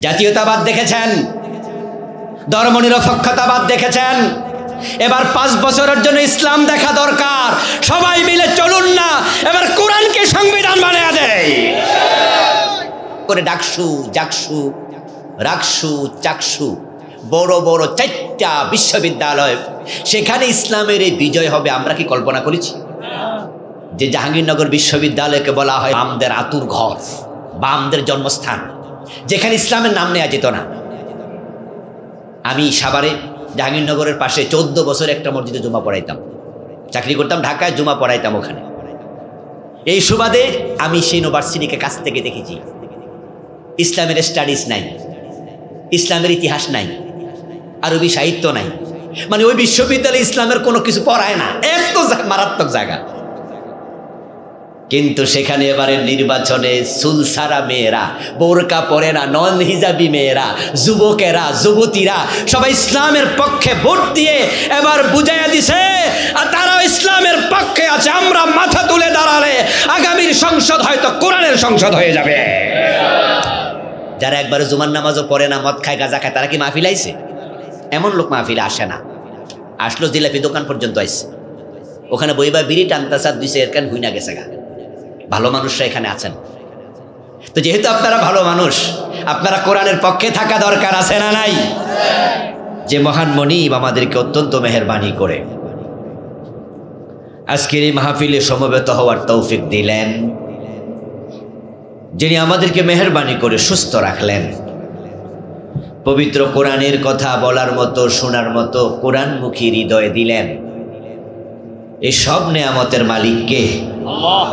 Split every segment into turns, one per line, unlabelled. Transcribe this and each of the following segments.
জাতীয়তাবাদ দেখেছেন, ধর্মনিরপেক্ষতাবাদ দেখেছেন। এবার 5 বছরের জন্য ইসলাম দেখা দরকার। সবাই মিলে চলুন না, এবার কোরআনকে সংবিধান বানিয়ে দেয় করে। ডাকসু, জাকসু, রাকসু, চাকসু, বড় বড় 4টা বিশ্ববিদ্যালয়, সেখানে ইসলামের এই বিজয় হবে। আমরা কি কল্পনা করেছি যে জাহাঙ্গীরনগর বিশ্ববিদ্যালয়কে বলা হয় বামদের আতুর ঘর, বামদের জন্মস্থান, যেখানে ইসলামের নাম নেওয়া যেত না? আমি সাভারে জাহাঙ্গীরনগরের পাশে 14 বছর একটা মসজিদে জুমা পড়াইতাম, চাকরি করতাম ঢাকায়, জুমা পড়াইতাম ওখানে। এই সুবাদে আমি সেই ইউনিভার্সিটিকে কাছ থেকে দেখেছি। ইসলামের স্টাডিজ নাই, ইসলামের ইতিহাস নাই, আরবি সাহিত্য নাই, মানে ওই বিশ্ববিদ্যালয়ে ইসলামের কোনো কিছু পড়ায় না, এত মারাত্মক জায়গা। কিন্তু সেখানে এবারে নির্বাচনে সুলসারা মেয়েরা, বোরকা পরে না, নন হিজাবি মেয়েরা, যুবকেরা, যুবতীরা সবাই ইসলামের পক্ষে ভোট দিয়ে এবার বুঝাইয়া দিছে আর তারাও ইসলামের পক্ষে আছে। আমরা মাথা তুলে দাঁড়ালে আগামীর সংসদ হয়তো কোরআনের সংসদ হয়ে যাবে। যারা একবারে জুমার নামাজও পড়ে না, মদ খায়, গাঁজা খায়, তারা কি মাহফিল আইছে? এমন লোক মাহফিলে আসে না। আসলো জিলাপি দোকান পর্যন্ত আইছে, ওখানে বইবা বিড়ি টানতাছে, 2 সেকেন্ড কান হুইনা গেছে গা। ভালো মানুষরা এখানে আছেন। তো যেহেতু আপনারা ভালো মানুষ, আপনারা কোরআনের পক্ষে থাকা দরকার আছে না নাই? যে মহান মনিব আমাদেরকে অত্যন্ত মেহেরবানি করে আজকের এই মাহফিলে সমবেত হওয়ার তৌফিক দিলেন, যিনি আমাদেরকে মেহেরবানি করে সুস্থ রাখলেন, পবিত্র কোরআনের কথা বলার মতো, শোনার মতো কোরআনমুখী হৃদয় দিলেন, এই সব নেয়ামতের মালিককে আল্লাহ।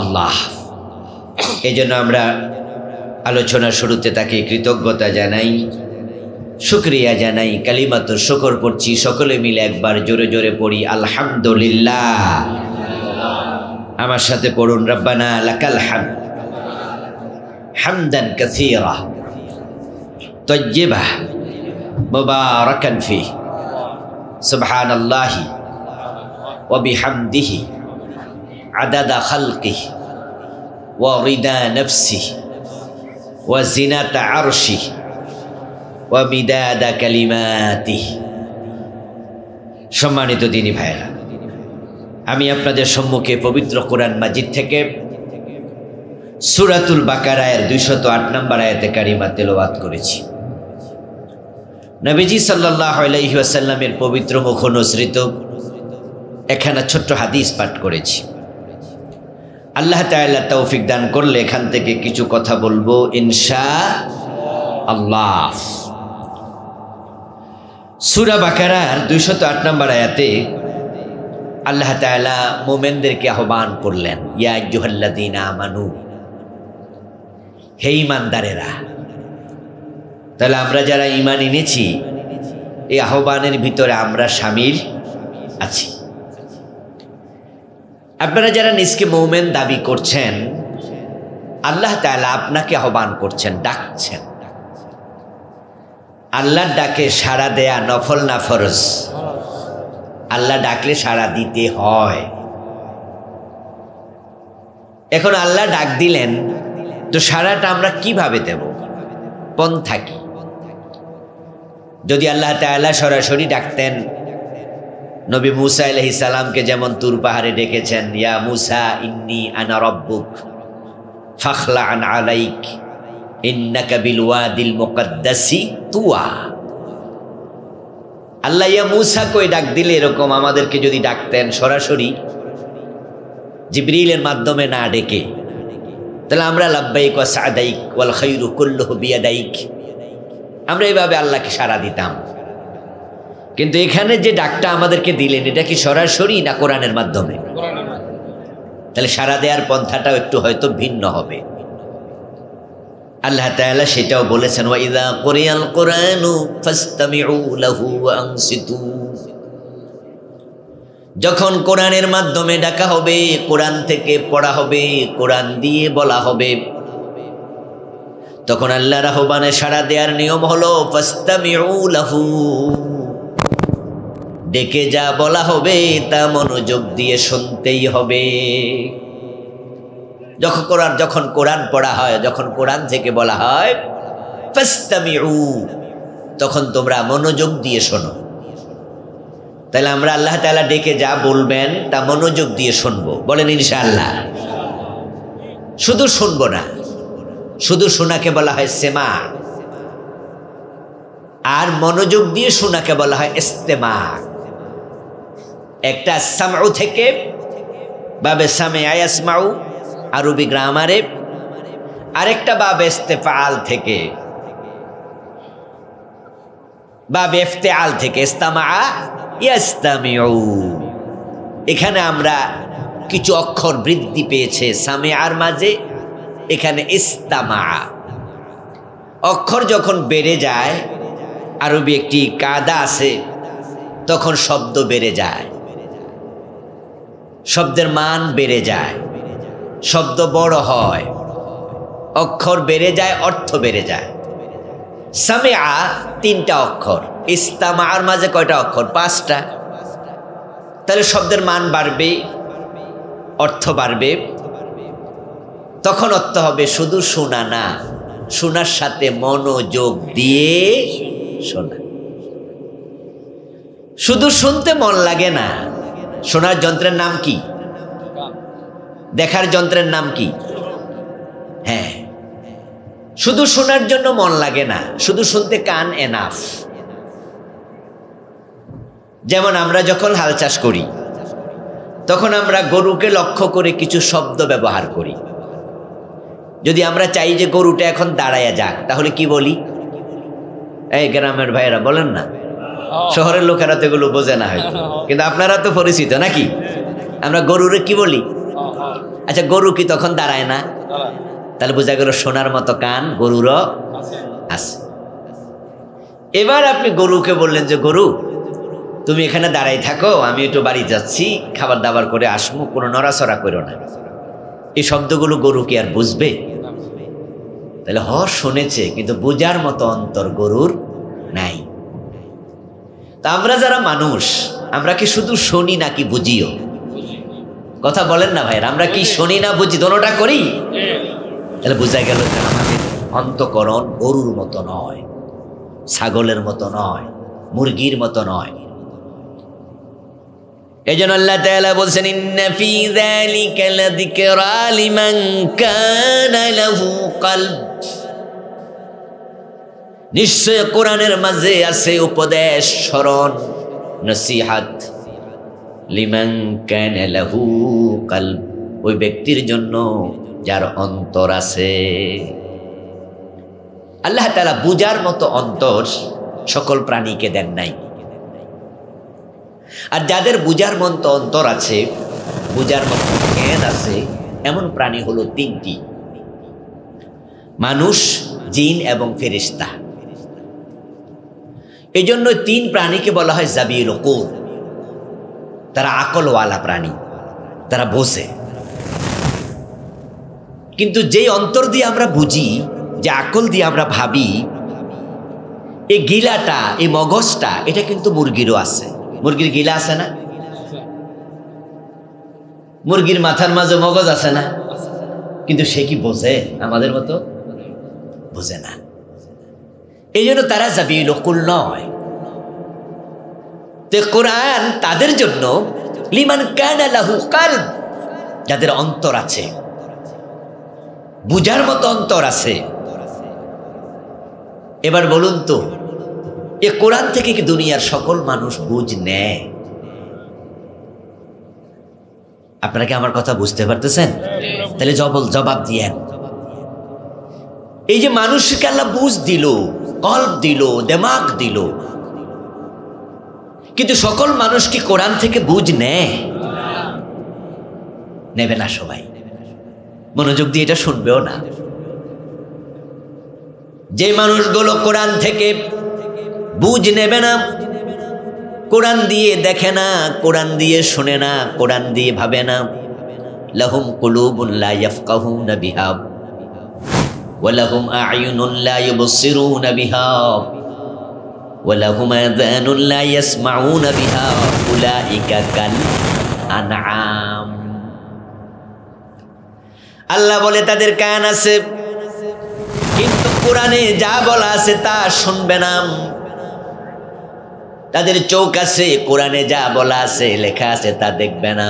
আল্লাহ। এই জন্য আমরা আলোচনার শুরুতে তাকে কৃতজ্ঞতা জানাই, শুকরিয়া জানাই, কালিমাতুর শুকর পড়ছি। সকলে মিলে একবার জোরে জোরে পড়ি আলহামদুলিল্লাহ। আমার সাথে পড়ুন রব্বানা লাকাল হামদ হামদান কাসীরা তাইয়্যিবা মুবারাকান ফীহ সুবহানাল্লাহি ওয়া বিহামদিহি আদাদা খালকিহি ওয়া রিদা নাফসিহি ওয়া জিনাতা আরশিহি ওয়া মিদাদা কালিমাতিহি। সম্মানিত দিনী ভাইরা, আমি আপনাদের সম্মুখে পবিত্র কোরআন মাজিদ থেকে সূরাতুল বাকারার 208 নম্বর আয়াতে কারিমা তেলাওয়াত করেছি। নবীজি সাল্লাল্লাহু আলাইহি ওয়াসাল্লামের পবিত্র মুখ অনুসৃত এখানে ছোট্ট হাদিস পাঠ করেছি। আল্লাহ তাআলা তৌফিক দান করলে এখান থেকে কিছু কথা বলবো ইনশাআল্লাহ। সূরা বাকারার 208 নম্বর আয়াতে আল্লাহ তাআলা মুমিনদেরকে আহ্বান করলেন, ইয়া আইয়ুহাল্লাযীনা আমানু, হে ঈমানদারেরা। তাহলে আমরা যারা ঈমান এনেছি এই আহ্বানের ভিতরে আমরা শামিল আছি। আপনারা যারা নিজকে মুমিন দাবি করছেন, আল্লাহ তাআলা আপনাকে আহ্বান করছেন, ডাকছেন। আল্লাহর ডাকে সাড়া দেয়া নফল না ফরজ? আল্লাহ ডাকলে সাড়া দিতে হয়। এখন আল্লাহ ডাক দিলেন, তো সাড়াটা আমরা কিভাবে দেব? পন্থা কি? যদি আল্লাহ তাআলা সরাসরি ডাকতেন, নবী মুসা আলাইহিস সালামকে যেমন তুর পাহাড়ে ডেকেছেন, ইয়া মুসা ইন্নী আনা রাব্বুক ফাখলা আন আলাইক ইন্নাকা বিল ওয়াদিল মুকদ্দাসি তুয়া। আল্লাহ ইয়া মুসা কই ডাক দিলে এরকম আমাদেরকে যদি ডাকতেন সরাসরি, জিবরিলের মাধ্যমে না ডেকে, তাহলে আমরা লাব্বাইক ওয়া সাদাইক ওয়াল খায়রু কুল্লুহু বিয়াদাইক, আমরা এইভাবে আল্লাহকে সাড়া দিতাম। কিন্তু এখানে যে ডাকটা আমাদেরকে দিলেন, এটা কি সরাসরি না কোরআনের মাধ্যমে? তাহলে সাড়া দেওয়ার পন্থাটাও একটু হয়তো ভিন্ন হবে। আল্লাহ তাআলা সেটাও বলেছেন, ওয়া ইযা কুরিয়াল কুরআনু ফাসতামিউ লাহু ওয়া আনসিতু। যখন কোরআনের মাধ্যমে ডাকা হবে, কোরআন থেকে পড়া হবে, কোরআন দিয়ে বলা হবে, তখন আল্লাহর আহ্বানে সাড়া দেওয়ার নিয়ম হলো ফাসতামিউ লাহু, ডেকে যা বলা হবে তা মনোযোগ দিয়ে শুনতেই হবে। যখন কোরআন পড়া হয়, যখন কোরআন থেকে বলা হয়, ফাসতামিউ, তখন তোমরা মনোযোগ দিয়ে শোনো। তাহলে আমরা আল্লাহ তাআলা ডেকে যা বলবেন তা মনোযোগ দিয়ে শুনবো, বলেন ইনশাআল্লাহ। শুধু শুনবো না, শুধু শোনাকে বলা হয় সেমা, আর মনোযোগ দিয়ে শোনাকে বলা হয় ইস্তেমা। একটা সামউ থেকে বাবে সামিআ ইয়াসমাউ আরবি গ্রামারে, আরেকটা বাবে ইস্তেফাল থেকে বাবে ইফতিআল থেকে ইস্তামা ইয়াস্তামিউ। এখানে আমরা কিছু অক্ষর বৃদ্ধি পেয়েছে সামিআর মাঝে, এখানে ইস্তামা। অক্ষর যখন বেড়ে যায়, আরবি একটি কায়দা আছে, তখন শব্দ বেড়ে যায়, শব্দের মান বেড়ে যায়, শব্দ বড় হয়, অক্ষর বেড়ে যায়, অর্থ বেড়ে যায়। সামিআ 3টা অক্ষর, ইস্তামার মাঝে কয়টা অক্ষর? 5টা। তাহলে শব্দের মান বাড়বে, অর্থ বাড়বে। তখন অর্থ হবে শুধু শোনা না, শোনার সাথে মনোযোগ দিয়ে শোনা। শুধু শুনতে মন লাগে না। শোনার যন্ত্রের নাম কি? দেখার যন্ত্রের নাম কি? হ্যাঁ, শুধু শোনার জন্য মন লাগে না, শুধু শুনতে কান এনাফ। যেমন আমরা যখন হাল চাষ করি, তখন আমরা গরুকে লক্ষ্য করে কিছু শব্দ ব্যবহার করি। যদি আমরা চাই যে গরুটা এখন দাঁড়ায়া যাক, তাহলে কি বলি? এই গ্রামের ভাইয়েরা বলেন না, শহরের লোকেরা তো এগুলো বোঝে না হয়তো, কিন্তু আপনারা তো পরিচিত নাকি? আমরা গরুরে কি বলি? আচ্ছা, গরু কি তখন দাঁড়ায় না? তাহলে বোঝা গেল শোনার মতো কান গরুরও আছে। এবার আপনি গরুকে বললেন যে গরু তুমি এখানে দাঁড়াই থাকো, আমি একটু বাড়ি যাচ্ছি, খাবার দাবার করে আসবো, কোনো নড়াচড়া করো না। এই শব্দগুলো গরু কি আর বুঝবে? তাহলে শুনেছে, কিন্তু বোঝার মতো অন্তর গরুর নাই। তা আমরা যারা মানুষ, আমরা কি শুধু শুনি নাকি বুঝিও? কথা বলেন না ভাইরা, আমরা কি শুনি না বুঝি? দোনোটা করি। তাহলে বোঝা গেল যে আমাদের অন্তঃকরণ গরুর মতো নয়, ছাগলের মতো নয়, মুরগির মতো নয়। এজন্য আল্লাহ তাআলা বলছেন, ইন্না ফি যালিকা লাযিকরা লিমান কানা লাহু কলব। নিশ্চয় কোরআনের মাঝে আছে উপদেশ, স্মরণ, নসিহত। লিমান কানা লাহু কলব, ওই ব্যক্তির জন্য যার অন্তর আছে। আল্লাহ তাআলা বুঝার মতো অন্তর সকল প্রাণীকে দেন নাই। আর যাদের বুঝার মতো অন্তর আছে, বুঝার মতো জ্ঞান আছে, এমন প্রাণী হলো 3টি: মানুষ, জিন এবং ফেরেশতা। এই জন্য 3 প্রাণীকে বলা হয় জাবিউল উকুল। তারা আকলওয়ালা প্রাণী, তারা বোঝে। কিন্তু যেই অন্তর দিয়ে আমরা বুঝি, যে আকল দিয়ে আমরা ভাবি, এই গিলাটা, এই মগজটা, এটা কিন্তু মুরগিরও আছে। মুরগির গিলা আছে না? মুরগির মাথার মাঝে মগজ আছে না? কিন্তু সে কি বোঝে? আমাদের মতো বোঝে না। এই জন্য তারা জাবিউল উকুল নয়। তো কোরআন তাদের জন্য লিমান কানা লাহু কলব, যাদের অন্তর আছে, বুঝার মতো অন্তর আছে। এবার বলুন তো, এ কোরআন থেকে কি দুনিয়ার সকল মানুষ বুঝ নেয়? আপনারা কি আমার কথা বুঝতে পারতেছেন? তাহলে জবাব দিয়েন। এই যে মানুষকে আল্লাহ বুঝ দিল, কলব দিল, দিমাগ দিল, কিন্তু সকল মানুষ কি কোরআন থেকে বুঝ নেয়? নেবে না। সবাই মনোযোগ দিয়ে এটা শুনবেও না। যে মানুষগুলো কোরআন থেকে বুঝ নেবে না, কোরআন দিয়ে দেখে না, কোরআন দিয়ে শোনে না, কোরআন দিয়ে ভাবে না, লাহুম কুলুবুন লা ইয়াফকাহুনা বিহা ওয়া লাহুম আ'য়ুনুন লা ইউবসিরুনা বিহা ওয়া লাহুম আযানুন লা ইয়াসমাউনা বিহা উলাইকা কাল আনআম। আল্লাহ বলে তাদের কান আছে কিন্তু কোরআনে যা বলা আছে তা শুনবে না। তাদের চোখ আছে, কোরআনে যা বলা আছে লেখা আছে তা দেখবে না।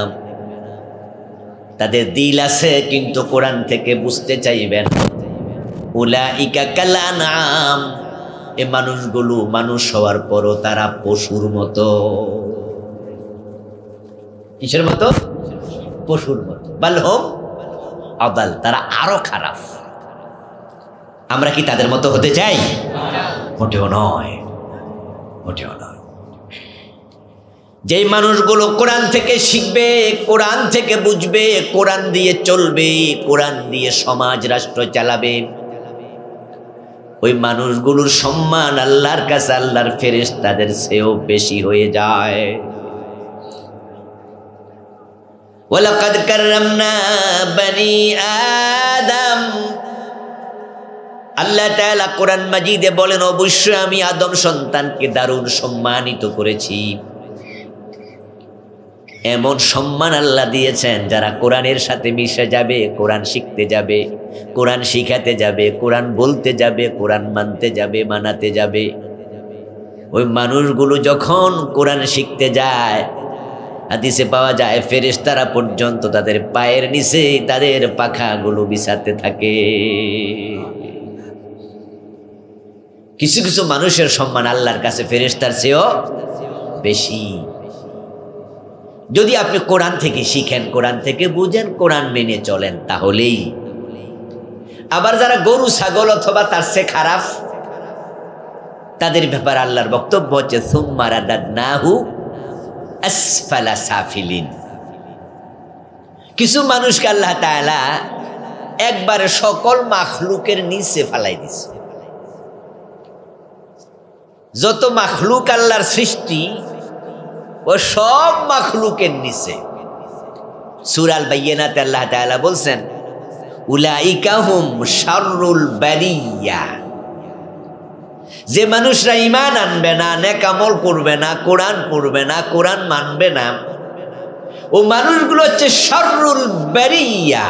তাদের দিল আছে কিন্তু কোরআন থেকে বুঝতে চাইবেন। উলাইকা কাল আনআম, এই মানুষগুলো মানুষ হওয়ার পরও তারা পশুর মতো। কিসের মতো? পশুর মতো। বাল হুম আদাল, তারা আরো খারাপ। আমরা কি তাদের মতো হতে চাই? মোটেও নয়, মোটেও নয়। যেই মানুষগুলো কোরআন থেকে শিখবে, কোরআন থেকে বুঝবে, কোরআন দিয়ে চলবে, কোরআন দিয়ে সমাজ রাষ্ট্র চালাবে, ওই মানুষগুলোর সম্মান আল্লাহর কাছে আল্লাহর ফেরেশতাদের চেয়েও বেশি হয়ে যায়। ওয়ালাকাদ কাররামনা বনি আদম, আল্লাহ তাআলা কোরআন মাজিদে বলেন, অবশ্যই আমি আদম সন্তানকে দারুণ সম্মানিত করেছি। এমন সম্মান আল্লাহ দিয়েছেন যারা কোরআনের সাথে মিশে যাবে, কোরআন শিখতে যাবে, কোরআন শিখাতে যাবে, কোরআন বলতে যাবে, কোরআন মানতে যাবে, মানাতে যাবে, ওই মানুষগুলো যখন কোরআন শিখতে যায়, হাদিসে পাওয়া যায় ফেরেশতারা পর্যন্ত তাদের পায়ের নিচে তাদের পাখাগুলো বিছাতে থাকে। কিছু কিছু মানুষের সম্মান আল্লাহর কাছে ফেরেশতার চেয়েও বেশি। যদি আপনি কোরআন থেকে শিখেন, কোরআন থেকে বুঝেন, কোরআন মেনে চলেন, তাহলেই। আবার যারা গরু ছাগল অথবা তার চেয়ে খারাপ, তাদের ব্যাপারে আল্লাহর বক্তব্য হচ্ছে সুম্মা রাদাদনাহু আসফালা সাফিলিন। কিছু মানুষকে আল্লাহ তাআলা একবারে সকল মাখলুকের নিচে ফালাই দিছে। যত মাখলুক আল্লাহর সৃষ্টি, ও সব মাখলুকের নিচে। সূরা আল বাইয়িনাতে আল্লাহ তাআলা বলছেন, উলাইকা হুম শাররুল বারিয়া। যে মানুষরা ঈমান আনবে না, নেক আমল করবে না, কোরআন পড়বে না, কোরআন মানবে না, ও মানুষগুলো হচ্ছে শাররুল বারিয়া।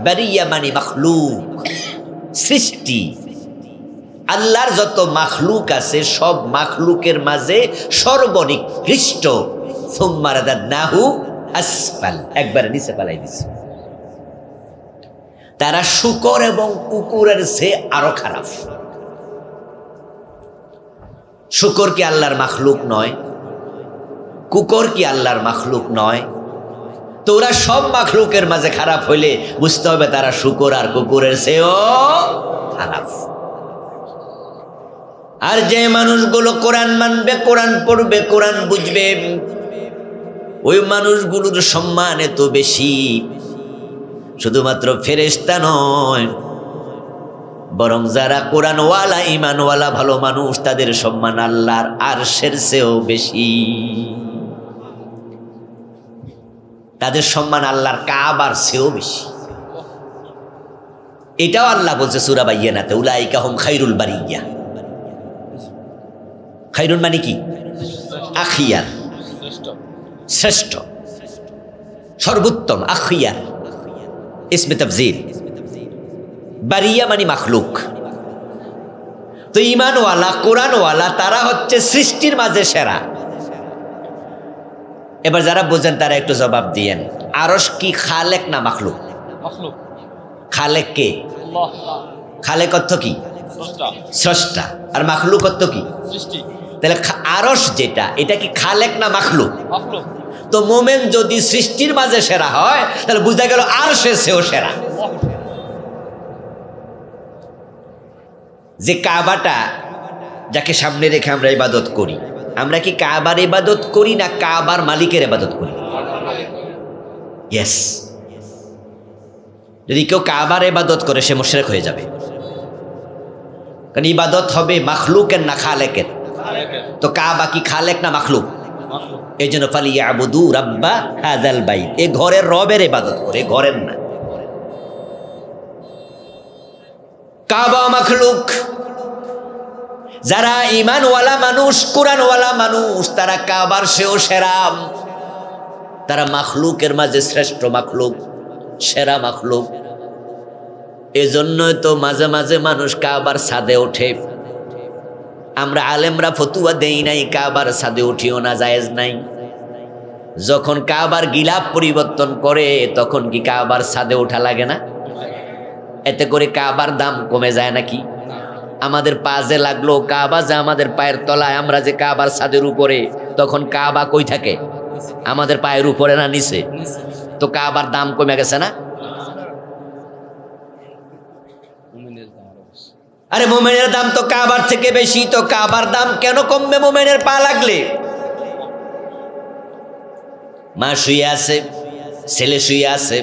বারিয়া মানে মাখলুক, সৃষ্টি। আল্লাহর যত মাখলুক আছে সব মাখলুকের মাঝে সর্বনিকৃষ্ট। সুম্মা রাদাদনাহু আসফাল, একবার নিচে পালাই দিছে। তারা শূকর এবং কুকুরের চেয়ে আরো খারাপ। শূকর কি আল্লাহর মাখলুক নয়? কুকুর কি আল্লাহর মাখলুক নয়? তো ওরা সব মাখলুকের মাঝে খারাপ হইলে বুঝতে হবে তারা শূকর আর কুকুরের চেয়েও খারাপ। আর যে মানুষগুলো কোরআন মানবে, কোরআন পড়বে, কোরআন বুঝবে, ওই মানুষগুলোর সম্মান এত বেশি। শুধুমাত্র ফেরেশতা নয়, বরং যারা কোরআনওয়ালা, ঈমানওয়ালা ভালো মানুষ, তাদের সম্মান আল্লাহর আরশের চেয়েও বেশি। তাদের সম্মান আল্লাহর কাবার চেয়েও বেশি। এটাও আল্লাহ বলছে সূরা বাইয়িনাতে, উলাইকা হুম খায়রুল বারিয়া। খায়রুন মানে কি? আখিয়ার, শ্রেষ্ঠ, সর্বোত্তম। আখিয়ার ইসমে তাফজিল। বারিয়া মানে মাখলুক। তো ঈমানওয়ালা, কোরআনওয়ালা তারা হচ্ছে সৃষ্টির মাঝে সেরা। এবার যারা বোঝেন তারা একটু জবাব দিয়েন, আরশ কি খালেক না মাখলুক? খালেক কে? খালেক অর্থ কি? স্রষ্টা। আর মাখলুক অর্থ কি? তাহলে আরশ যেটা, এটা কি খালেক না মাখলুক? তো মোমেন যদি সৃষ্টির মাঝে সেরা হয়, তাহলে বুঝা গেল আরশের চেয়েও সেরা। যে কাবাটা, যাকে সামনে রেখে আমরা ইবাদত করি, আমরা কি কাবার ইবাদত করি না কাবার মালিকের ইবাদত করি? ইয়েস। যদি কেউ কাবার ইবাদত করে সে মুশরিক হয়ে যাবে, কারণ ইবাদত হবে মাখলুকের না খালেকের। তো কাবা কি খালেক না মাখলুক? এই জন্য ফালিয়াবুদু রাব্বা হাযাল বাইত, এই ঘরের রবের ইবাদত করে, ঘরের না। কাবা মাখলুক। যারা ঈমানওয়ালা মানুষ, কোরআনওয়ালা মানুষ, তারা কাবার চেয়েও সেরা। তারা মাখলুকের মাঝে শ্রেষ্ঠ মাখলুক, সেরা মাখলুক। এজন্যই তো মাঝে মাঝে মানুষ কাবার ছাদে ওঠে। আমরা আলেমরা ফতুয়া দেই নাই কাবার ছাদে উঠিও না, জায়েজ নাই। যখন কাবার গিলাফ পরিবর্তন করে তখন কি কাবার ছাদে ওঠা লাগে না? এতে করে কাবার দাম কমে যায় নাকি? আমাদের পা যে লাগলো, কাবা যে আমাদের পায়ের তলায়, আমরা যে কাবার ছাদের উপরে, তখন কাবা কই থাকে? আমাদের পায়ের উপরে না নিচে? তো কাবার দাম কমে গেছে না? আরে মোমেনের দাম তো কাবার থেকে বেশি, তো কাবার দাম কেন কমবে মোমেনের পা লাগলে? মা শুয়ে আছে, ছেলে শুয়ে আছে,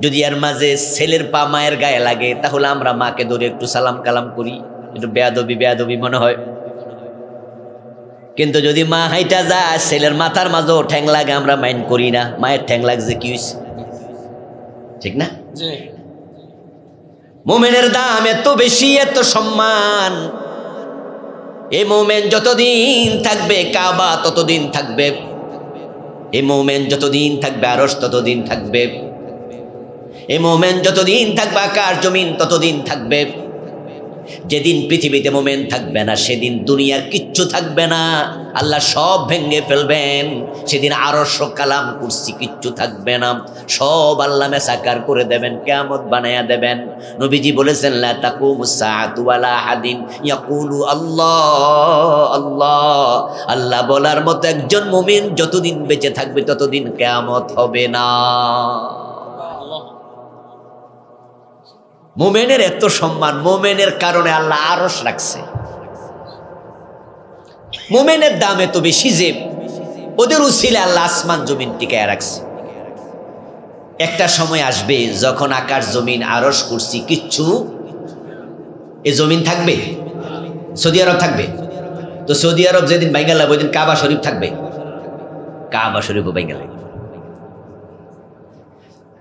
যদি এর মাঝে ছেলের পা মায়ের গায়ে লাগে তাহলে আমরা মাকে ধরে একটু সালাম কালাম করি, একটু বেয়াদবি মনে হয়। কিন্তু যদি মা হাইটা যায়, ছেলের মাথার মাঝেও ঠ্যাং লাগে, আমরা মাইন্ড করি না। মায়ের ঠ্যাং লাগছে কি হয়েছে, ঠিক না? মোমেনের দাম এত বেশি, এত সম্মান। এই মোমেন যতদিন থাকবে কাবা ততদিন থাকবে, এই মোমেন যতদিন থাকবে আরশ ততদিন থাকবে, এই মোমেন যতদিন থাকবে আকাশ জমিন ততদিন থাকবে। যেদিন পৃথিবীতে মোমেন থাকবে না সেদিন দুনিয়ার কিচ্ছু থাকবে না, আল্লাহ সব ভেঙে ফেলবেন। সেদিন আরশ কালাম কুরসি কিচ্ছু থাকবে না, সব আল্লাহ মেসাকার করে দেবেন, কিয়ামত বানায়া দেবেন। নবীজি বলেছেন লা তাকুমুস সাআতু ওয়ালা আহাদিন ইয়াকুলু আল্লাহ আল্লাহ। আল্লাহ বলার মতো একজন মুমিন যতদিন বেঁচে থাকবে ততদিন কিয়ামত হবে না। মোমেনের এত সম্মান, মোমেনের কারণে আল্লাহ আরশ রাখছে। মোমেনের দাম এত বেশি যে ওদের উসিলে আল্লাহ আসমান জমিন টিকায় রাখছে। একটা সময় আসবে যখন আকাশ জমিন আরশ কুরসি কিচ্ছু, এ জমিন থাকবে, সৌদি আরব থাকবে। তো সৌদি আরব যেদিন ভাঙ্গা লাগবে ওই দিন কাবা শরীফ থাকবে, কাবা শরীফও ভাঙ্গা লাগবে।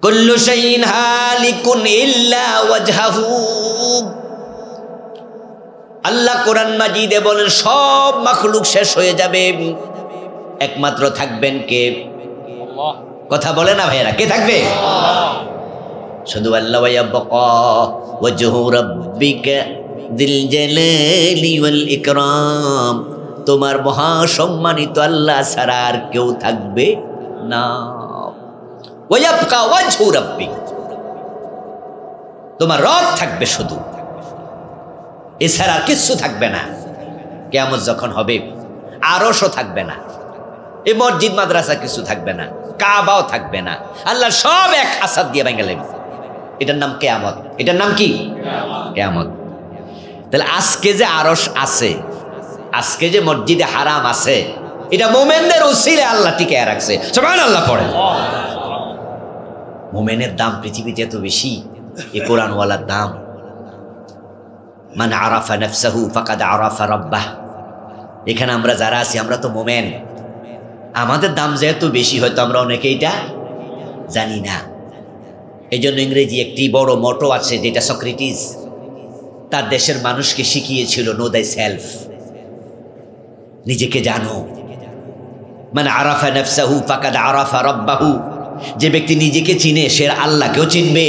কুল্লু শাইইন হালিকুন ইল্লা ওয়াজহাহু। আল্লাহ কোরআন মাজিদে বলেন সব মাখলুক শেষ হয়ে যাবে, একমাত্র থাকবেন কে? আল্লাহ। কথা বলে না ভাইরা, কে থাকবে? আল্লাহ। শুধু আল্লাহ। ওয়ায়াবকা ওয়াজহু রাব্বিকা যিল জালালি ওয়াল ইকরাম। তোমার মহা সম্মানিত আল্লাহ ছাড়া আর কেউ থাকবে না। ওয়ায়াবকা ওয়াজহু রাব্বিক, তোমার রব থাকবে শুধু, এছাড়া কিচ্ছু থাকবে না। কিয়ামত যখন হবে আরশও থাকবে না, এই মসজিদ মাদ্রাসা কিছু থাকবে না, কাবাও থাকবে না। আল্লাহ সব এক আসাদ দিয়ে ভেঙে নেবে। এটার নাম কিয়ামত। এটার নাম কি? কিয়ামত। তাহলে আজকে যে আরশ আছে, আজকে যে মসজিদে হারাম আছে, এটা মোমেনদের উসিলে আল্লাহ টিকায় রাখছে। সুবহানাল্লাহ পড়ে। মোমেনের দাম পৃথিবীতে এত বেশি, এ কোরআনওয়ালার দাম। মান আরাফা নাফসাহু ফাকাদ আরাফা রাব্বাহ। এখানে আমরা যারা আছি আমরা তো মোমেন, আমাদের দাম যেহেতু বেশি হয়তো আমরা অনেকে এটা জানি না। এই জন্য ইংরেজি একটি বড় মোটো আছে যেটা সক্রেটিস তার দেশের মানুষকে শিখিয়েছিল, নো দাই সেলফ, নিজেকে জানো। মান আরাফা নাফসাহু ফাকাদ আরাফা রাব্বাহু। যে ব্যক্তি নিজেকে চিনে সে আল্লাহকেও চিনবে।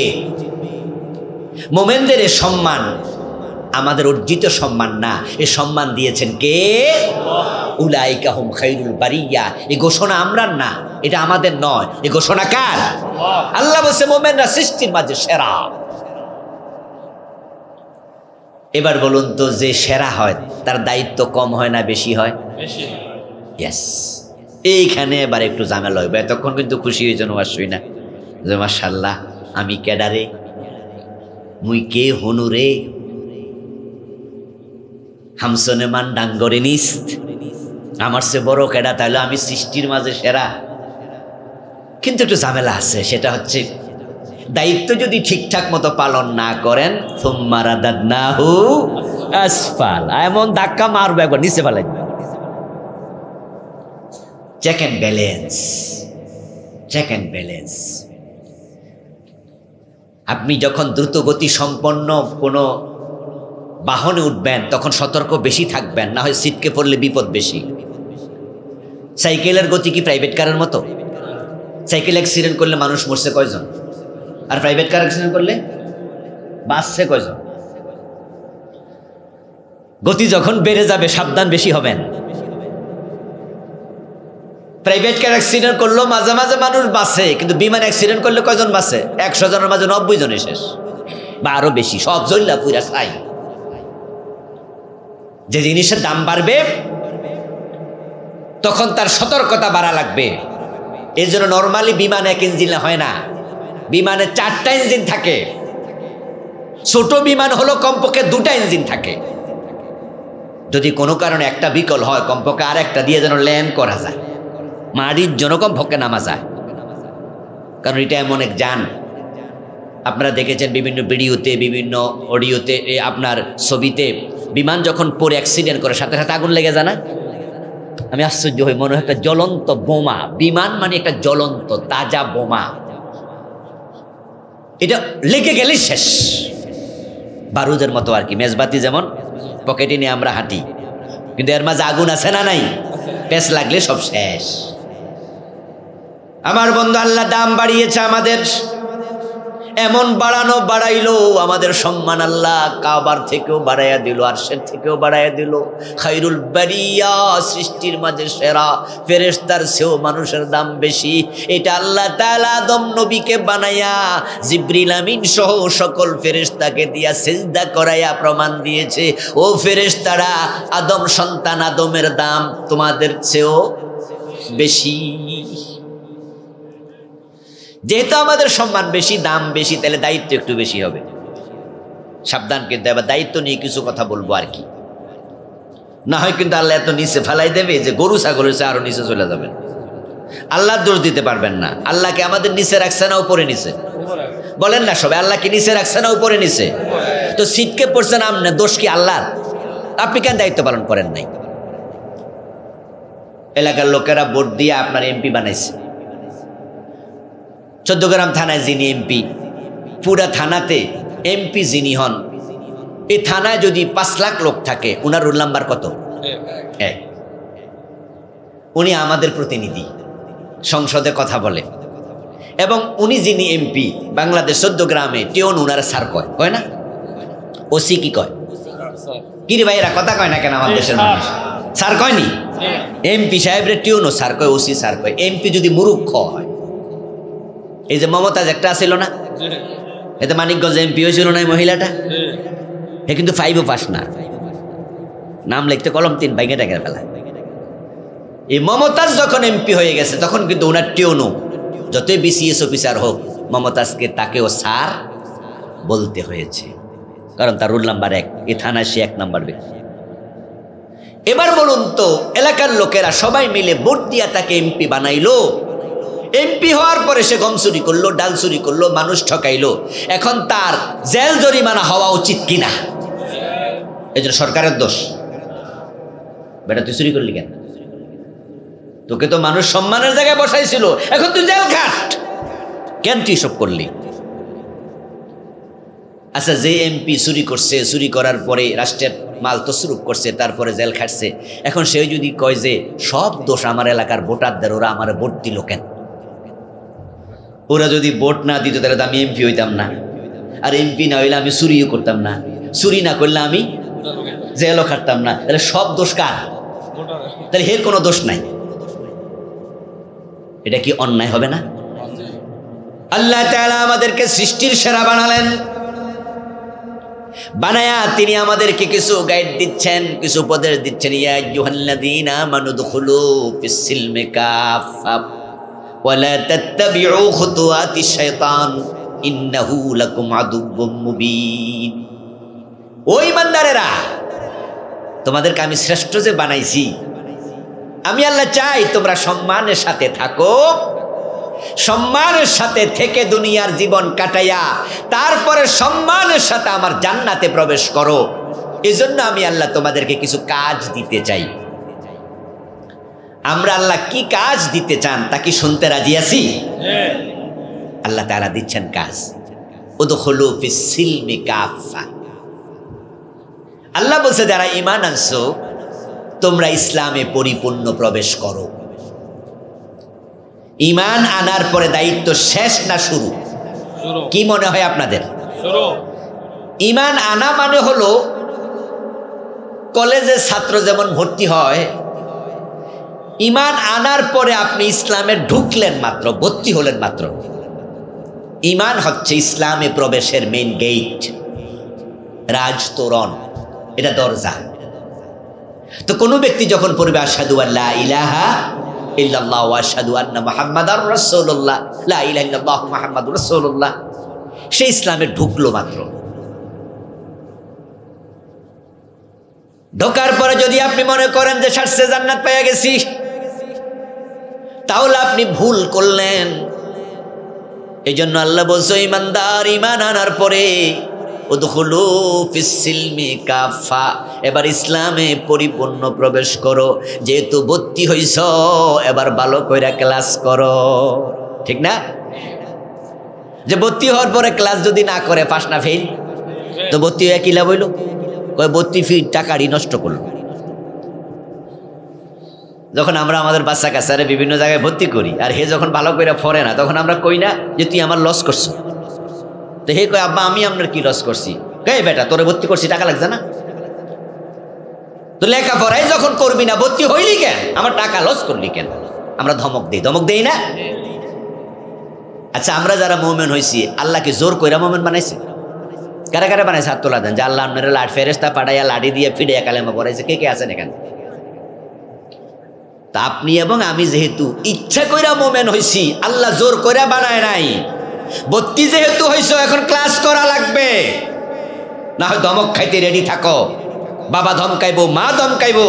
মোমেনদের এ সম্মান আমাদের অর্জিত সম্মান না, এ সম্মান দিয়েছেন কে? উলাইকা হুম খায়রুল বারিয়া। এই ঘোষণা আমরা না, এটা আমাদের নয়, এই ঘোষণা কার? আল্লাহ বলছে মোমেনরা সৃষ্টির মাঝে সেরা। এবার বলুন তো, যে সেরা হয় তার দায়িত্ব কম হয় না বেশি হয়? ইয়েস। এইখানে এবার একটু ঝামেলা হইবে। এতক্ষণ কিন্তু খুশি হয়েছেন ওয়াসই না যে মাশাআল্লাহ আমি কেডারে, মুই কে হনুরে, হামসনে মান ডাঙ্গরে নিস্ত, আমার সে বড় কেডা, তাহলে আমি সৃষ্টির মাঝে সেরা। কিন্তু একটু ঝামেলা আছে, সেটা হচ্ছে দায়িত্ব যদি ঠিকঠাক মতো পালন না করেন, সুম্মা রাদাদনাহু আসফাল, এমন ধাক্কা মারবো একবার নিচে ফেলাই। Check and balance, check and balance. আপনি যখন দ্রুত গতি সম্পন্ন কোনো বাহনে উঠবেন তখন সতর্ক বেশি থাকবেন, না হয় সিটকে পড়লে বিপদ বেশি। সাইকেলের গতি কি প্রাইভেট কারের মতো? সাইকেল অ্যাক্সিডেন্ট করলে মানুষ মরছে কয়জন? আর প্রাইভেট কার অ্যাক্সিডেন্ট করলে বাসছে কয়জন? গতি যখন বেড়ে যাবে সাবধান বেশি হবেন। প্রাইভেট কার অ্যাক্সিডেন্ট করলো মাঝে মাঝে মানুষ বাঁচে, কিন্তু বিমান অ্যাক্সিডেন্ট করলে কয়জন বাঁচে? 100 জনের মাঝে 90 জনে শেষ বা আরো বেশি, সব জল্লা পুরা খাই। যে জিনিসের দাম বাড়বে তখন তার সতর্কতা বাড়া লাগবে। এই জন্য নর্মালি বিমান 1 ইঞ্জিনে হয় না, বিমানে 4টা ইঞ্জিন থাকে। ছোট বিমান হলো কমপক্ষে 2টা ইঞ্জিন থাকে। যদি কোনো কারণে একটা বিকল হয় কমপক্ষে আর একটা দিয়ে যেন ল্যান্ড করা যায়, মাটির জন্য কমপক্ষে নামা যায়। কারণ এটা এমন এক যান, আপনারা দেখেছেন বিভিন্ন ভিডিওতে, বিভিন্ন অডিওতে, আপনার ছবিতে, বিমান যখন পরে অ্যাক্সিডেন্ট করে সাথে সাথে আগুন লেগে যায় না? আমি আশ্চর্য হই, মনে হয় একটা জ্বলন্ত বোমা। বিমান মানে একটা জ্বলন্ত তাজা বোমা, এটা লেগে গেলে শেষ, বারুদের মতো আর কি। মেজবাতি যেমন পকেটে নিয়ে আমরা হাঁটি, কিন্তু এর মাঝে আগুন আছে না নাই? পেঁচ লাগলে সব শেষ। আমার বন্ধু, আল্লাহ দাম বাড়িয়েছে আমাদের, এমন বাড়াইলো আমাদের সম্মান আল্লাহ কাবার থেকেও বাড়াইয়া দিল, আরশের থেকেও বাড়াইয়া দিল। খায়রুল বারিয়া, সৃষ্টির মাঝে সেরা, ফেরেশতার চেয়েও মানুষের দাম বেশি। এটা আল্লাহ তাআলা আদম নবীকে বানাইয়া জিবরিল আমিন সহ সকল ফেরেশতাকে দিয়া সিজদা করাইয়া প্রমাণ দিয়েছে, ও ফেরেশতারা, আদম সন্তান আদমের দাম তোমাদের চেয়েও বেশি। যেহেতু আমাদের সম্মান বেশি, দাম বেশি, তাহলে দায়িত্ব একটু বেশি হবে। সাবধান, কিন্তু এবার দায়িত্ব নিয়ে কিছু কথা বলবো আর কি, না হয় কিন্তু আল্লাহ এত নিচে ফেলাই দেবে যে গরু ছাগলের চেয়ে আরো নিচে চলে যাবেন। আল্লাহ দোষ দিতে পারবেন না। আল্লাহকে আমাদের নিচে রাখছে না উপরে নিচে? বলেন না সবাই, আল্লাহকে নিচে রাখছে না উপরে নিচে? তো সিটকে পড়ছেন আপনি, দোষ কি আল্লাহর? আপনি কেন দায়িত্ব পালন করেন নাই? এলাকার লোকেরা ভোট দিয়ে আপনার এমপি বানাইছে। 14 গ্রাম থানায় যিনি এমপি, পুরা থানাতে এমপি যিনি হন, এই থানায় যদি 5 লাখ লোক থাকে, উনার রোল নাম্বার কত? 1। উনি আমাদের প্রতিনিধি, সংসদে কথা বলে, এবং উনি যিনি এমপি বাংলাদেশ 14 গ্রামে, টিওন উনারা স্যার কয় না? ওসি কি কয়? কিরে ভাই, এরা কথা কয় না কেন? আমার দেশের মানুষ স্যার কয়নি? এমপি সাহেবরে টিওনও স্যার কয়, ওসি স্যার কয়। এমপি যদি মূর্খ হয়, এই যে মমতাজ একটা ছিল না, এতে মানিকগঞ্জ এমপি হয়েছিল না, মহিলাটা, এ কিন্তু 5ও পাস না, নাম লিখতে কলম 3 বাইকে টাকা ফেলা। এই মমতাজ যখন এমপি হয়ে গেছে তখন কিন্তু ওনার টিওনো, যতই বিসিএস অফিসার হোক, মমতাজকে তাকেও স্যার বলতে হয়েছে, কারণ তার রোল নাম্বার 1, এই থানায় সে 1 নাম্বার ব্যক্তি। এবার বলুন তো, এলাকার লোকেরা সবাই মিলে ভোট দিয়া তাকে এমপি বানাইলো। এমপি হওয়ার পরে সে গম চুরি করলো, ডাল চুরি করলো, মানুষ ঠকাইলো, এখন তার জেল জরিমানা হওয়া উচিত কিনা? এই জন্য সরকারের দোষ। বেটা তুই চুরি করলি কেন? তোকে তো মানুষ সম্মানের জায়গায় বসাইছিল, এখন তুই জেল খাট, কেন তুই সব করলি? আচ্ছা, যে এমপি চুরি করছে, চুরি করার পরে রাষ্ট্রের মাল তসরুপ করছে, তারপরে জেল খাটছে, এখন সে যদি কয় যে সব দোষ আমার এলাকার ভোটারদের, ওরা আমার ভোট দিল কেন? ওরা যদি ভোট না দিত তাহলে তো আমি এমপি হইতাম না, আর এমপি না হইলে আমি চুরিও করতাম না, চুরি না করলে আমি জেলও খাটতাম না, তাহলে সব দোষ কার? তাহলে এর কোনো দোষ নাই। এটা কি অন্যায় হবে না? আল্লাহ তাআলা আমাদেরকে সৃষ্টির সেরা বানালেন, বানায়া তিনি আমাদেরকে কিছু গাইড দিচ্ছেন, কিছু উপদেশ দিচ্ছেন। ইয়া আইয়ুহাল্লাযীনা আমানু দুখুলু ফিস-সিলমি কাফা ওয়া লা তাত্তাবিউ খুতুওয়াতিশ শাইতান ইন্নাহু লাকুম আদুউম মুবিন। ওই বান্দারেরা, তোমাদেরকে আমি শ্রেষ্ঠ যে বানাইছি, আমি আল্লাহ চাই তোমরা সম্মানের সাথে থাকো, সম্মানের সাথে থেকে দুনিয়ার জীবন কাটাইয়া তারপরে সম্মানের সাথে আমার জান্নাতে প্রবেশ করো। এজন্য আমি আল্লাহ তোমাদেরকে কিছু কাজ দিতে চাই। আমরা আল্লাহ কি কাজ দিতে চান তা কি শুনতে রাজি আছি? আল্লাহ তাআলা দিচ্ছেন কাজ, উদখুলু ফিস-সিলমি কাফা। আল্লাহ বলছে যারা ঈমান আনছো তোমরা ইসলামে পরিপূর্ণ প্রবেশ করো। ঈমান আনার পরে দায়িত্ব শেষ না শুরু? কি মনে হয় আপনাদের? ঈমান আনা মানে হলো কলেজের ছাত্র যেমন ভর্তি হয়, ঈমান আনার পরে আপনি ইসলামে ঢুকলেন মাত্র, ভর্তি হলেন মাত্র। ঈমান হচ্ছে ইসলামে প্রবেশের মেইন গেট, রাজতোরণ, এটা দরজা। তো কোনো ব্যক্তি যখন পড়বে আশহাদু আল্লা ইলাহা ইল্লাল্লাহ ওয়া আশহাদু আন্না মুহাম্মাদার রাসূলুল্লাহ, লা ইলাহা ইল্লাল্লাহ মুহাম্মাদুর রাসূলুল্লাহ, সে ইসলামে ঢুকলো মাত্র। ঢোকার পরে যদি আপনি মনে করেন যে সারছে জান্নাত পেয়ে গেছি, তাহলে আপনি ভুল করলেন। এই জন্য আল্লাহ বলছে ঈমানদার ঈমান আনার পরে উদখুলু ফিস সিলমি কাফা, এবার ইসলামে পরিপূর্ণ প্রবেশ করো। যেহেতু ভর্তি হইছ, এবার ভালো কইরা ক্লাস করো, ঠিক না? যে ভর্তি হওয়ার পরে ক্লাস যদি না করে, পাস না ফেল, তো ভর্তি হয়ে কি লাভ হইল? কয় ভর্তি ফি টাকারই নষ্ট করলো। যখন আমরা আমাদের বাচ্চা কাচ্চারে বিভিন্ন জায়গায় ভর্তি করি, আর হে যখন ভালো করে পড়ে না, তখন আমরা কই না যে তুই আমার লস করছো। তো হে কয় আব্বা আমি আপনার কি লস করছি? কে বেটা তোরে ভর্তি করছি, টাকা লাগছে না? তো লেখাপড়াই যখন করবি না, ভর্তি হইলি কেন? আমার টাকা লস করলি কেন? আমরা ধমক দেই না? আচ্ছা, আমরা যারা মুমিন হইছি, আল্লাহকে জোর কইরা মুমিন বানাইছে? কারা কারা বানাইছে? হাত তোলা দেন। যে আল্লাহ আপনার ফেরেশতা পাঠাইয়া লাঠি দিয়ে ফিডাইয়া কালেমা পড়াইছে, কে কে আছেন এখানে? তা আপনি এবং আমি যেহেতু ইচ্ছা কইরা মুমিন হইছি, আল্লাহ জোর কইরা বানায় নাই। ভর্তি যেহেতু হইছো, এখন ক্লাস করা লাগবে, না হয় ধমক খাইতে রেডি থাকো। বাবা ধমকাইবো, মা ধমকাইবো।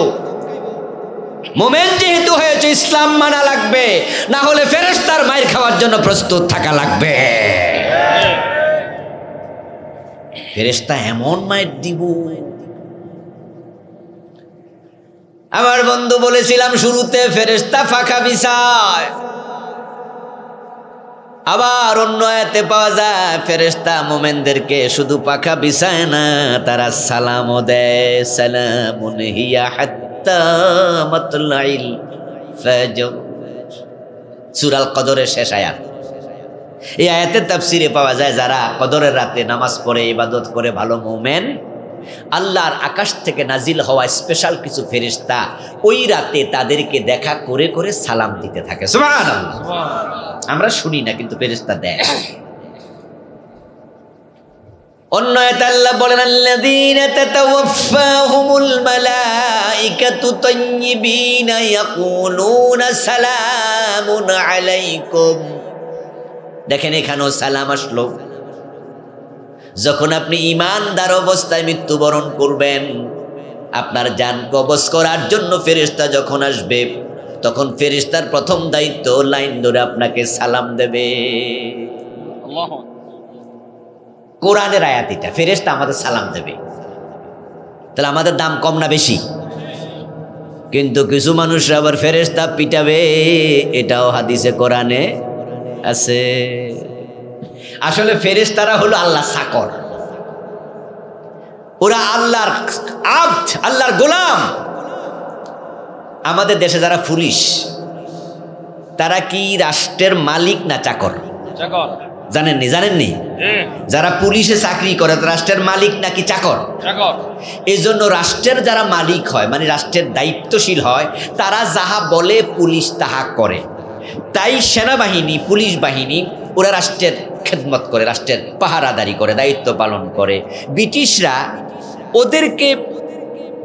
মুমিন যেহেতু হয়েছে, ইসলাম মানা লাগবে, না হলে ফেরেশতার মাইর খাওয়ার জন্য প্রস্তুত থাকা লাগবে। ফেরেশতা এমন মাইর দিব। আমার বন্ধু বলেছিলাম শুরুতে, ফেরেশতা ফাঁকা বিছায়। আবার অন্য আয়াতে পাওয়া যায় ফেরেশতা মুমিনদেরকে শুধু পাখা বিছায় না, তারা সালামও দেয়। সালামুন হিয়া হাত্তা মাতলাইল ফাজর, সূরা আল কদরের শেষ আয়াত। এই আয়াতের তাফসিরে পাওয়া যায় যারা কদরের রাতে নামাজ পড়ে, ইবাদত করে ভালো মুমিন, আল্লাহর আকাশ থেকে নাজিল হওয়া স্পেশাল কিছু ফেরেশতা ওই রাতে তাদেরকে দেখা করে করে সালাম দিতে থাকে। সুবহানাল্লাহ। আমরা শুনি না, কিন্তু ফেরেশতা দেয়। অন্য আয়াতে আল্লাহ বলেন, আল্লাযীনা তাতাওয়াফাহুমুল মালাইকাতু তাইয়্যিবিনা ইয়াকুলুনা সালামুন আলাইকুম। দেখেন, এখানেও সালাম আসলো। যখন আপনি ঈমানদার অবস্থায় মৃত্যুবরণ করবেন, আপনার জান কবজ করার জন্য ফেরেশতা যখন আসবে, তখন ফেরেশতার প্রথম দায়িত্ব লাইন ধরে আপনাকে সালাম দেবে। কোরআনের আয়াত এটা, ফেরেশতা আমাদের সালাম দেবে। তাহলে আমাদের দাম কম না বেশি? কিন্তু কিছু মানুষ আবার ফেরেশতা পিটাবে, এটাও হাদিসে কোরআনে আছে। আসলে ফেরেশতারা হলো আল্লাহ চাকর, ওরা আল্লাহর আব্দ, আল্লাহর গোলাম। আমাদের দেশে যারা পুলিশ, তারা কি রাষ্ট্রের মালিক না চাকর? জানেননি? যারা পুলিশে চাকরি করে, রাষ্ট্রের মালিক নাকি চাকর? এই জন্য রাষ্ট্রের যারা মালিক হয়, মানে রাষ্ট্রের দায়িত্বশীল হয়, তারা যাহা বলে পুলিশ তাহা করে। তাই সেনাবাহিনী, পুলিশ বাহিনী, ওরা রাষ্ট্রের খেদমত করে, রাষ্ট্রের পাহারাদারি করে, দায়িত্ব পালন করে। ব্রিটিশরা ওদেরকে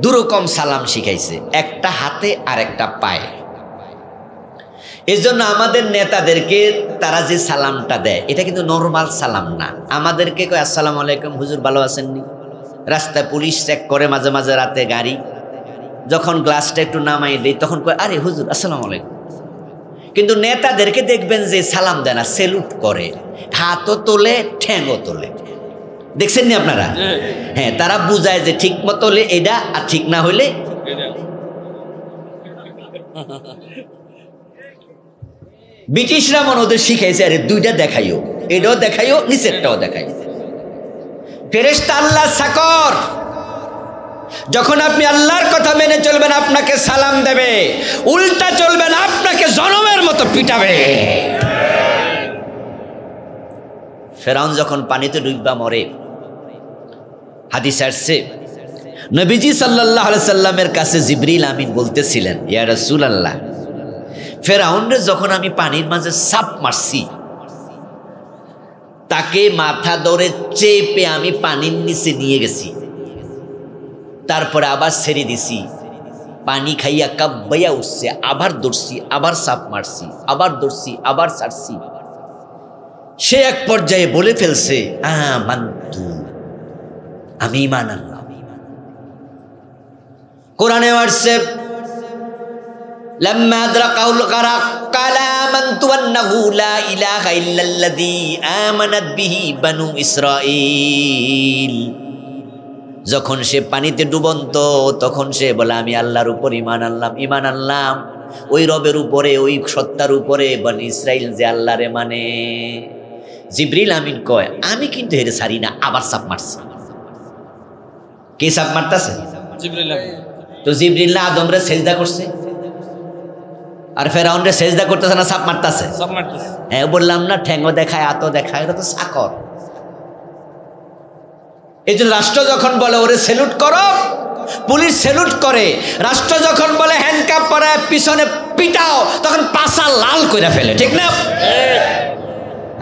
দুরকম সালাম শিখাইছে, একটা হাতে আর একটা পায়ে। এই জন্য আমাদের নেতাদেরকে তারা যে সালামটা দেয়, এটা কিন্তু নর্মাল সালাম না। আমাদেরকে কয় আসসালামু আলাইকুম হুজুর, ভালো আছেননি? রাস্তায় পুলিশ চেক করে মাঝে মাঝে, রাতে গাড়ি যখন গ্লাসটা একটু নামাই দেয়, তখন কয় আরে হুজুর আসসালামু আলাইকুম। কিন্তু নেতাদেরকে দেখবেন যে সালাম দেয় না, সেলুট করে, হাতও তোলে, ঠ্যাংও তোলে। দেখছেন নি আপনারা? হ্যাঁ, তারা বুঝায় যে ঠিক মতো হলে এটা, আর ঠিক না হইলে। ব্রিটিশরা মনে ওদের শিখাইছে, আরে দুইটা দেখাইও, এটাও দেখাইও, নিচেরটাও দেখাইও। ফেরেশতা আল্লাহর চাকর। যখন আপনি আল্লাহর কথা মেনে চলবেন, আপনাকে সালাম দেবে। উল্টা চলবেন, আপনাকে জনমের মতো পিটাবে। ফেরাউন যখন পানিতে ডুববা মরে, হাদিস আসছে নবীজি সাল্লাল্লাহু আলাইহি সাল্লামের কাছে জিবরিল আমিন বলতেছিলেন, ইয়া রাসূলুল্লাহ, ফেরাউনরে যখন আমি পানির মাঝে সাপ মারছি, তাকে মাথা ধরে চেপে আমি পানির নিচে নিয়ে গেছি, তারপরে আবার ছেড়ে দিছি, পানি খাইয়া কাব্বাইয়া উঠছে, আবার ধরছি, আবার সাপ মারছি, আবার ধরছি, আবার ছাড়ছি। সে এক পর্যায়ে বলে ফেলছে, আমানতু, আমি ঈমান আনলাম। কোরআনে আসছে, লাম্মা আদরাকাহুল গারাক ক্বালা আমানতু আন্নাহু লা ইলাহা ইল্লাল্লাযী আমানাত বিহি বানু ইসরাঈল। যখন সে পানিতে ডুবন্ত, তখন সে বলে, আমি আল্লাহর উপর ঈমান আনলাম, ঈমান আনলাম ওই রবের উপরে, ওই সত্তার উপরে, বনি ইসরাইল যে আল্লাহরে মানে। জিবরিল আমিন কয়, আমি কিন্তু হেরে ছাড়ি না, আবার সাপ মারছি। কে সাপ মারতাছে? জিবরিল আমিন। তো জিবরিল না আদমরে সেজদা করছে, আর ফেরাউনরে সেজদা করতেছে না সাপ মারতাছে? সাপ মারতাছে। হ্যাঁ, বললাম না, ঠ্যাঙ্গো দেখায়, আতো দেখায়, এটা তো চাকর। এই জন্য রাষ্ট্র যখন বলে ওরে সেলুট করো, পুলিশ সেলুট করে। রাষ্ট্র যখন বলে হ্যান্ডকাপ পরায় পিছনে পিটাও, তখন পাছা লাল করে ফেলে, ঠিক না?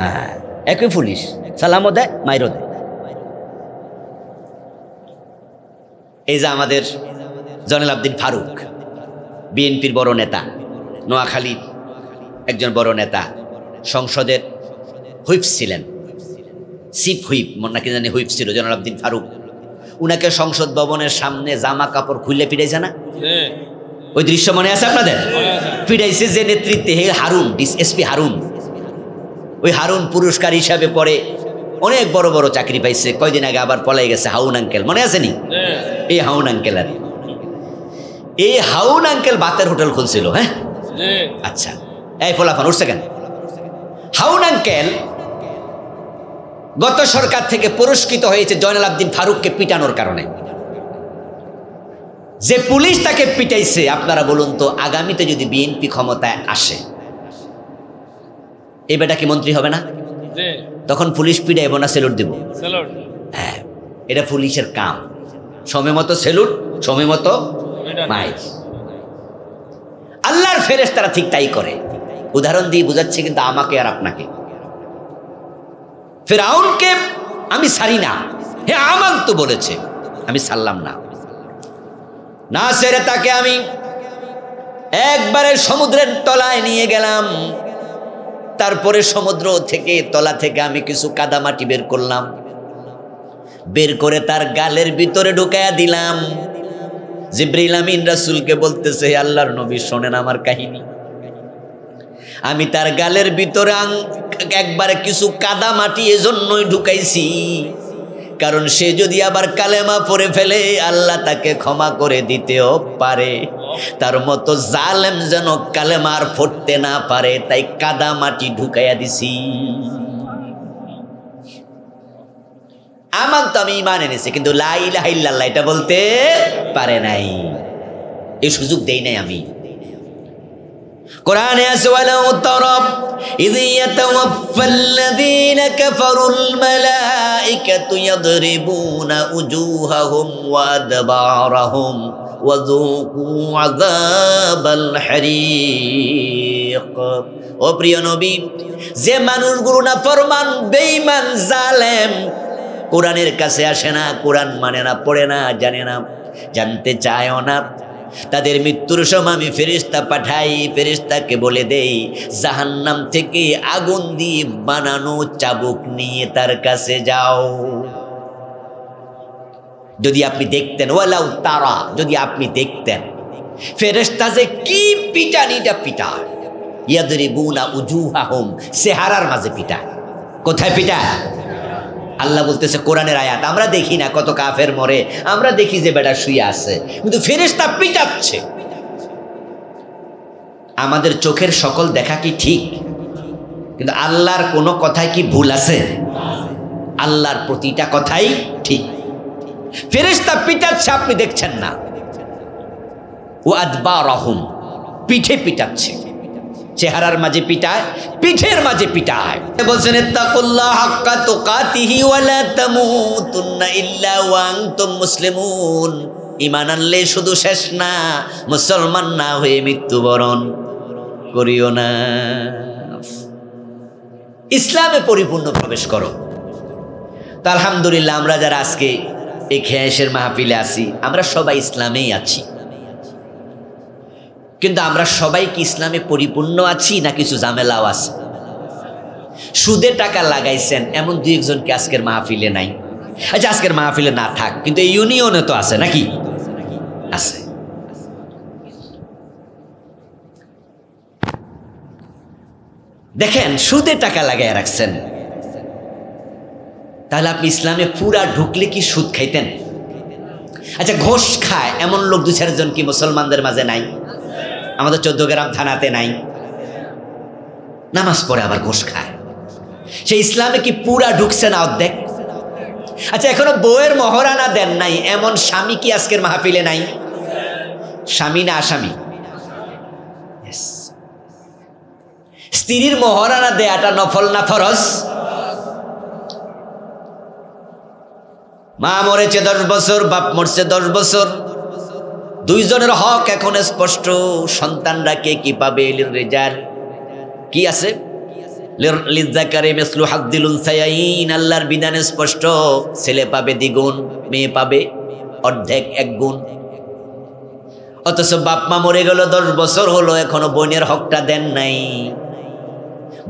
হ্যাঁ, একই পুলিশ সালামও দেয়, মাইরও দেয়। এই যে আমাদের জয়নুল আবদিন ফারুক, বিএনপির বড় নেতা, নোয়াখালীর একজন বড় নেতা, সংসদের হুইপ ছিলেন, চিফ হুইপ নাকি জানি হুইপ ছিল জয়নুল আবদিন ফারুক। উনাকে সংসদ ভবনের সামনে জামা কাপড় খুলে ফিরাইছে না? ওই দৃশ্য মনে আছে আপনাদের? ফিরাইছে যে নেতৃত্বে, হে হারুন, এসপি হারুন। ওই হারুন পুরস্কার হিসাবে পরে অনেক বড় বড় চাকরি পাইছে। কয়দিন আগে আবার পলাই গেছে হাউন আঙ্কেল, মনে আছে নি? এই হাউন আঙ্কেল, আর এই হাউন আঙ্কেল বাতের হোটেল খুলছিল। হ্যাঁ, আচ্ছা, এই ফলাফল উঠছে কেন? হাউন আঙ্কেল গত সরকার থেকে পুরস্কৃত হয়েছে জয়নুল আবদিন ফারুককে পিটানোর কারণে। যে পুলিশ তাকে পিটাইছে, আপনারা বলুন তো, আগামীতে যদি বিএনপি ক্ষমতায় আসে, এই বেটা কি মন্ত্রী হবে না? তখন পুলিশ পিটাইব না সেলুট দিব? হ্যাঁ, এটা পুলিশের কাম। সময় মতো সেলুট, সময় মতো মাইর। আল্লাহর ফেরেশতারা ঠিক তাই করে। উদাহরণ দিয়ে বুঝাচ্ছে কিন্তু আমাকে আর আপনাকে। ফিরআউনকে আমি ছাড়ি না, হে আমানতু বলেছে, আমি ছাড়লাম না। না ছেড়ে তাকে আমি একবারে সমুদ্রের তলায় নিয়ে গেলাম। তারপরে সমুদ্র থেকে, তলা থেকে আমি কিছু কাদামাটি বের করলাম, বের করে তার গালের ভিতরে ঢুকাইয়া দিলাম। জিবরিল আমিন রাসূলকে বলতেছে, আল্লাহর নবী শোনেন আমার কাহিনী। আমি তার গালের ভিতরে একবারে কিছু কাদা মাটি এজন্যই ঢুকাইছি, কারণ সে যদি আবার কালেমা পড়ে ফেলে, আল্লাহ তাকে ক্ষমা করে দিতেও পারে। তার মতো জালেম যেন কালেমার পড়তে না পারে, তাই কাদা মাটি ঢুকাইয়া দিছি। আমার তো আমি ঈমান এনেছি, কিন্তু লা ইলাহা ইল্লাল্লাহ এটা বলতে পারে নাই, এই সুযোগ দেই নাই আমি। কোরআনে আছে, ওয়ালাউ তারা ইয ইয়াতাওয়াফাল্লাযীনা কাফারুল মালাঈকাতু ইয়াদরিবুনা উজুহাহুম ওয়া আদবারাহুম ওয়া যুকু আযাবাল হারিক। ও প্রিয় নবী, যে মানুষগুলো না ফরমান, বেঈমান, জালেম, কোরআনের কাছে আসে না, কোরআন মানে না, পড়ে না, জানে না, জানতে চায়ও না, তাদের মৃত্যুর সময় আমি ফেরেশতা পাঠাই, ফেরেশতাকে বলে দেই জাহান্নাম থেকে আগুন দিয়ে বানানো চাবুক নিয়ে তার কাছে যাও। যদি আপনি দেখতেন, ওয়ালাউ তারা, যদি আপনি দেখতেন ফেরেশতা যে কি পিটানিটা পিটায়, ইয়াদরিবুনা উজুহাহুম, চেহারার মাঝে পিটায়। কোথায় পিটায়? আল্লাহ বলতেছে কোরআনের আয়াত, আমরা দেখি না কত কাফের মরে, আমরা দেখি যে বেটা শুয়ে আছে, কিন্তু ফেরেশতা পিটাচ্ছে। আমাদের চোখের সকল দেখা কি ঠিক? কিন্তু আল্লাহর কোনো কথাই কি ভুল আছে? আল্লাহর প্রতিটা কথাই ঠিক। ফেরেশতা পিটাচ্ছে, আপনি দেখছেন না। ও আদবারাহুম, পিঠে পিটাচ্ছে। চেহারার মাঝে পিটায়, পিঠের মাঝে পিটায়। বলছেন ইত্তাকুল্লাহ হাক্কা তুকাতিহি ওয়া লা তামুতুন্না ইল্লা ওয়া আনতুম মুসলিমুন। ঈমান আনলে শুধু শেষ না, মুসলমান না হয়ে মৃত্যুবরণ করিও না। ইসলামে পরিপূর্ণ প্রবেশ করো। তো আলহামদুলিল্লাহ আমরা যারা আজকে এই খেয়াশের মাহফিলে আছি, আমরা সবাই ইসলামেই আছি। কিন্তু আমরা সবাই কি ইসলামে পরিপূর্ণ আছি না কিছু ঝামেলাও আছে? সুদে টাকা লাগাইছেন এমন দুই একজনকে আজকের মাহফিলে নাই। আচ্ছা, আজকের মাহফিলে না থাক, কিন্তু এই ইউনিয়নে তো আছে নাকি? আছে। দেখেন, সুদে টাকা লাগাই রাখছেন, তাহলে আপনি ইসলামে পুরা ঢুকলে কি সুদ খাইতেন? আচ্ছা, ঘোষ খায় এমন লোক দু চারজন কি মুসলমানদের মাঝে নাই? আমাদের 14 গ্রাম থানাতে নাই? নামাজ পড়ে আবার ঘোষ খায়, সে ইসলামে কি পুরা ঢুকছে না অর্ধেক? আচ্ছা, এখনো বউয়ের মহরানা দেন নাই এমন স্বামী কি আজকের মাহফিলে নাই? স্বামী না আসামি? স্ত্রীর মহরানা দেয়াটা নফল না ফরজ? মা মরেছে 10 বছর, বাপ মরছে 10 বছর, দুইজনের হক এখন স্পষ্ট। সন্তানরা কে কি পাবে? রেজাল্ট কি আছে? লিযাকারি মিসলু হাদ্দিল উনসায়াইন। আল্লাহর বিধানে স্পষ্ট, ছেলে পাবে দ্বিগুণ, মেয়ে পাবে অর্ধেক 1 গুণ। অথচ বাপ মা মরে গেল 10 বছর হলো, এখনো বোনের হকটা দেন নাই।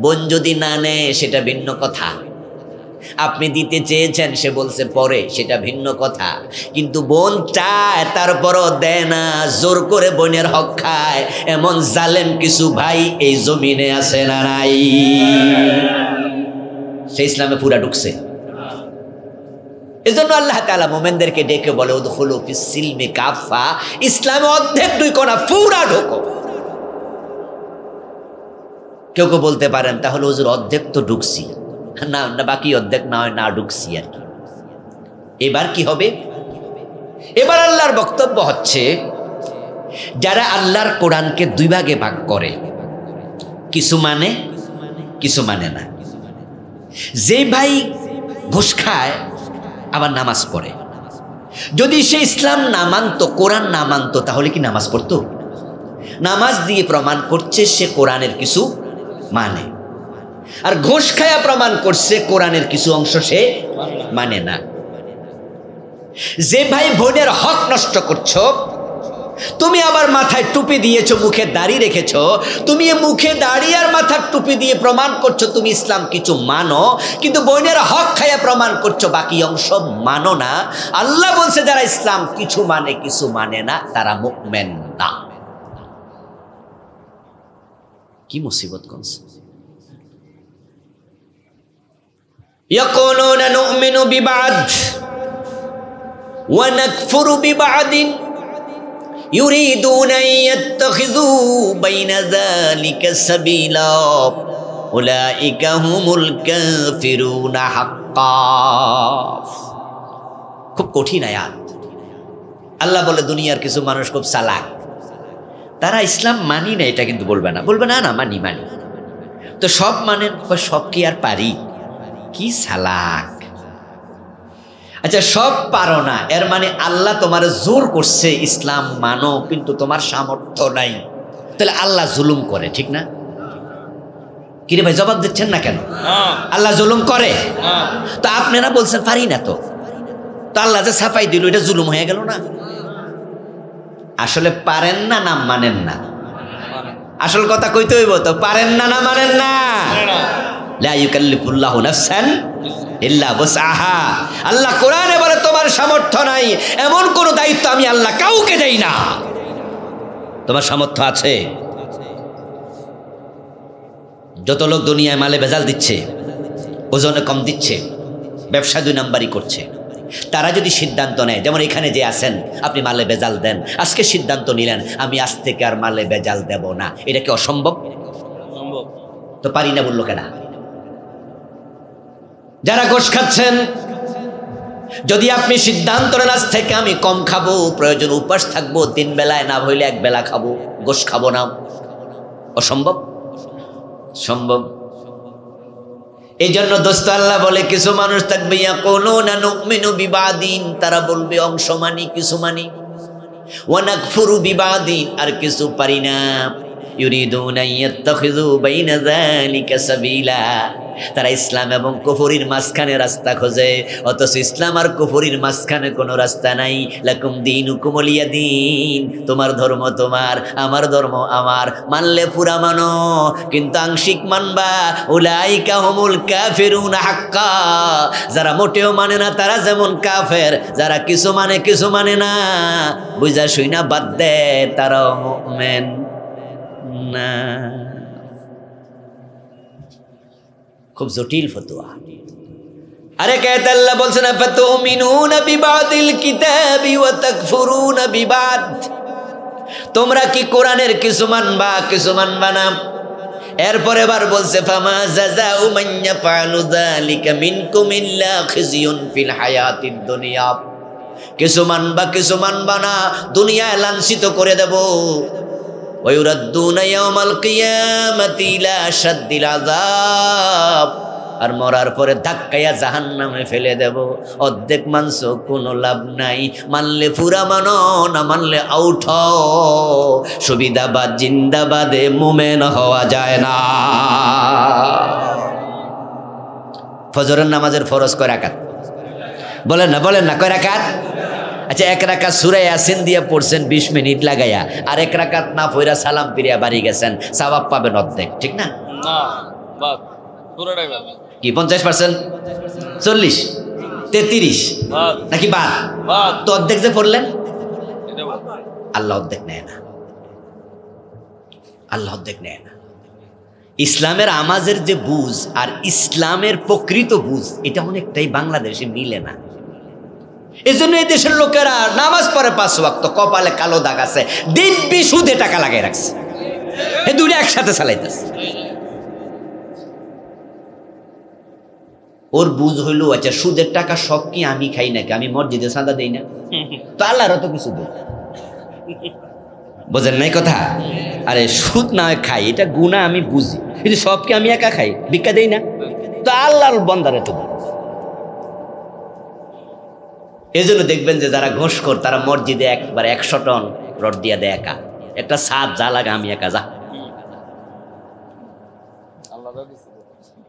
বোন যদি না নেয় সেটা ভিন্ন কথা, আপনি দিতে চেয়েছেন, সে বলছে পরে, সেটা ভিন্ন কথা। কিন্তু বোন চায় তারপরও দেয় না, জোর করে বোনের হক খায়, এমন জালেম কিছু ভাই এই জমিনে আছে না নাই? সে ইসলামে পুরা ঢুকছে। এজন্য আল্লাহ তাআলা মুমিনদেরকে ডেকে বলে, উদখুলু ফিস সিলমি কাফা, ইসলামে অর্ধেক ঢুকো না, পুরা ঢুকো। কেউ কেউ বলতে পারেন, তাহলে হুজুর অর্ধেক তো ঢুকছি, না না বাকি অর্ধেক না হয় না ঢুকছি আর কি। এবার কি হবে? এবার আল্লাহর বক্তব্য হচ্ছে, যারা আল্লাহর কোরআনকে 2 ভাগে ভাগ করে, কিছু মানে কিছু মানে না। যে ভাই ঘুষ খায় আবার নামাজ পড়ে, যদি সে ইসলাম না মানত, কোরআন না মানত, তাহলে কি নামাজ পড়তো? নামাজ দিয়ে প্রমাণ করছে সে কোরআনের কিছু মানে, আর ঘোষ খায়া প্রমাণ করছে কোরআনের কিছু অংশ সে মানে না। যে ভাই বোনের হক নষ্ট করছো, তুমি আবার মাথায় টুপি দিয়েছো, মুখে দাড়ি রেখেছো, তুমি মুখে দাড়ি আর মাথার টুপি দিয়ে প্রমাণ করছো তুমি ইসলাম কিছু মানো, কিন্তু বোনের হক খায়া প্রমাণ করছো বাকি অংশ মানো না। আল্লাহ বলছে, যারা ইসলাম কিছু মানে কিছু মানে না, তারা মুমিন না। কি মুসিবত করছে! ইয়াকুলুনা নুমিনু বিবাদ ওয়া নাকফুরু বিবাদিন ইউরিদুনা ইয়াত্তাখিযু বাইনা যালিকা সাবিলা উলাইকা হুমুল কাফিরুনা হাক্কা। খুব কঠিন আয়াত। আল্লাহ বলে, দুনিয়ার কিছু মানুষ খুব চালাক, তারা ইসলাম মানি না, এটা কিন্তু বলবে না, বলবে না না মানি মানি। তো সব মানেন? সব কি আর পারি? কি চালাক! আচ্ছা, সব পারো না, এর মানে আল্লাহ তোমার জোর করছে ইসলাম মানো, কিন্তু তোমার সামর্থ্য নাই। তাহলে আল্লাহ জুলুম করে, ঠিক না? কিরে ভাই, জবাব দিচ্ছেন না কেন? আল্লাহ জুলুম করে? তো আপনারা বলছেন পারি না, তো আল্লাহ যে ছাপাই দিল, এটা জুলুম হয়ে গেল না? আসলে পারেন না, না মানেন না? আসল কথা কইতে হইব তো, পারেন না না মানেন না? লা ইউকাল্লিফুল্লাহু নাফসান ইল্লা ওয়াসআহা। আল্লাহ কোরআনে বলে, তোমার সামর্থ্য নাই এমন কোন দায়িত্ব আমি আল্লাহ কাউকে দেই না। তোমার সামর্থ্য আছে। যত লোক দুনিয়ায় মালে ভেজাল দিচ্ছে, ওজনে কম দিচ্ছে, ব্যবসা 2 নাম্বারই করছে, তারা যদি সিদ্ধান্ত নেয়, যেমন এখানে যে আছেন, আপনি মালে ভেজাল দেন, আজকে সিদ্ধান্ত নিলেন আমি আজ থেকে আর মালে ভেজাল দেব না, এটা কি অসম্ভব? তো পারি না বললো কেন? যারা ঘোষ খাচ্ছেন, যদি আপনি সিদ্ধান্ত নেন আজ থেকে আমি কম খাবো, প্রয়োজন উপাস থাকবো, 3 বেলায় না হইলে 1 বেলা খাবো, ঘোষ খাবো না, অসম্ভব? সম্ভব? এই জন্য দোস্ত আল্লাহ বলে কিছু মানুষ থাকবে ইয়াকুলুনা নুমিনু বিবাদিন, তারা বলবে অংশ মানি, কিছু মানি, ওয়া নাকফুরু বিবাদিন, আর কিছু পারি না। ইউরিদুনা ইয়াত্তাখিযু বাইনা যালিকা সাবিলা, তারা ইসলাম এবং কুফরির মাঝখানে রাস্তা খোঁজে, অথচ ইসলাম আর কুফরির মাঝখানে কোনো রাস্তা নাই। লাকুম দীনুকুম ওয়ালিয়া দীন, তোমার ধর্ম তোমার, আমার ধর্ম আমার, মানলে পুরা মানো, কিন্তু আংশিক মানবা। উলাইকা হুমুল কাফিরুনা হাক্কা, যারা মোটেও মানে না তারা যেমন কাফের, যারা কিছু মানে কিছু মানে না, বুঝা শুইনা বাদ দে, তারাও মুমিন না। খুব জটিল ফতোয়া। আরে কায়েত আল্লাহ বলছেন ফাতুমিনুনা বিবাদিল কিতাবি ওয়া তাকফুরুনা বিবাদ, তোমরা কি কোরআনের কিছু মানবা, কিছু মানবা না? এরপর এবার বলছে ফামা জাযাউ মান ইয়াফআলু যালিকা মিনকুম ইল্লা খিজিয়ুন ফিল হায়াতিদ দুনিয়া, কিছু মানবা কিছু মানবা না, দুনিয়ায় লাঞ্ছিত করে দেব। ওয়ায়ুরাদ্দুনা ইয়াওমাল কিয়ামাতি ইলা শাদ্দিল আযাব, আর মরার পরে ধাক্কাইয়া জাহান্নামে ফেলে দেব। অর্ধেক মানছো কোনো লাভ নাই, মানলে পুরা মানো, না মানলে আউট। সুবিধাবাদ জিন্দাবাদে মুমিন হওয়া যায় না। ফজরের নামাজের ফরজ কয় রাকাত? বলেন না কয় রাকাত? আচ্ছা, এক রাকাত সূরা ইয়াসিন দিয়ে পড়ছেন 20 মিনিট লাগাইয়া, আর এক রাকাত না পড়া সালাম ফিরিয়া বাড়ি গেছেন, সওয়াব পাবেন অর্ধেক, ঠিক না? কি 50%, 40, 33 নাকি বাদ? তো অর্ধেক যে পড়লেন, আল্লাহ অর্ধেক নেয় না, আল্লাহ অর্ধেক নেয় না। ইসলামের আমাজের যে বুঝ আর ইসলামের প্রকৃত বুঝ, এটা অনেকটাই বাংলাদেশে মিলে না। এই জন্য এই দেশের লোকেরা নামাজ পড়ে 5 ওয়াক্ত, কপালে কালো দাগ আছে, দিব্যি সুদে টাকা লাগাই রাখছে, এই দুটো একসাথে চালাইতেছে। ওর বুঝ হইলো আচ্ছা সুদের টাকা সব কি আমি খাই নাকি, আমি মসজিদে চাঁদা দেই না, তো আল্লাহরও তো কিছু দেই। বোঝেন নাই কথা? আরে সুদ না খাই, এটা গুনাহ আমি বুঝি, কিন্তু সব কি আমি একা খাই, ভিক্ষা দেই না, তো আল্লাহর বান্দারে তো। এই জন্য দেখবেন যে যারা ঘোষখোর তারা মসজিদে একবার 100 টন রড দিয়া দেয়, একা একটা সাত যা লাগে আমি একা যা।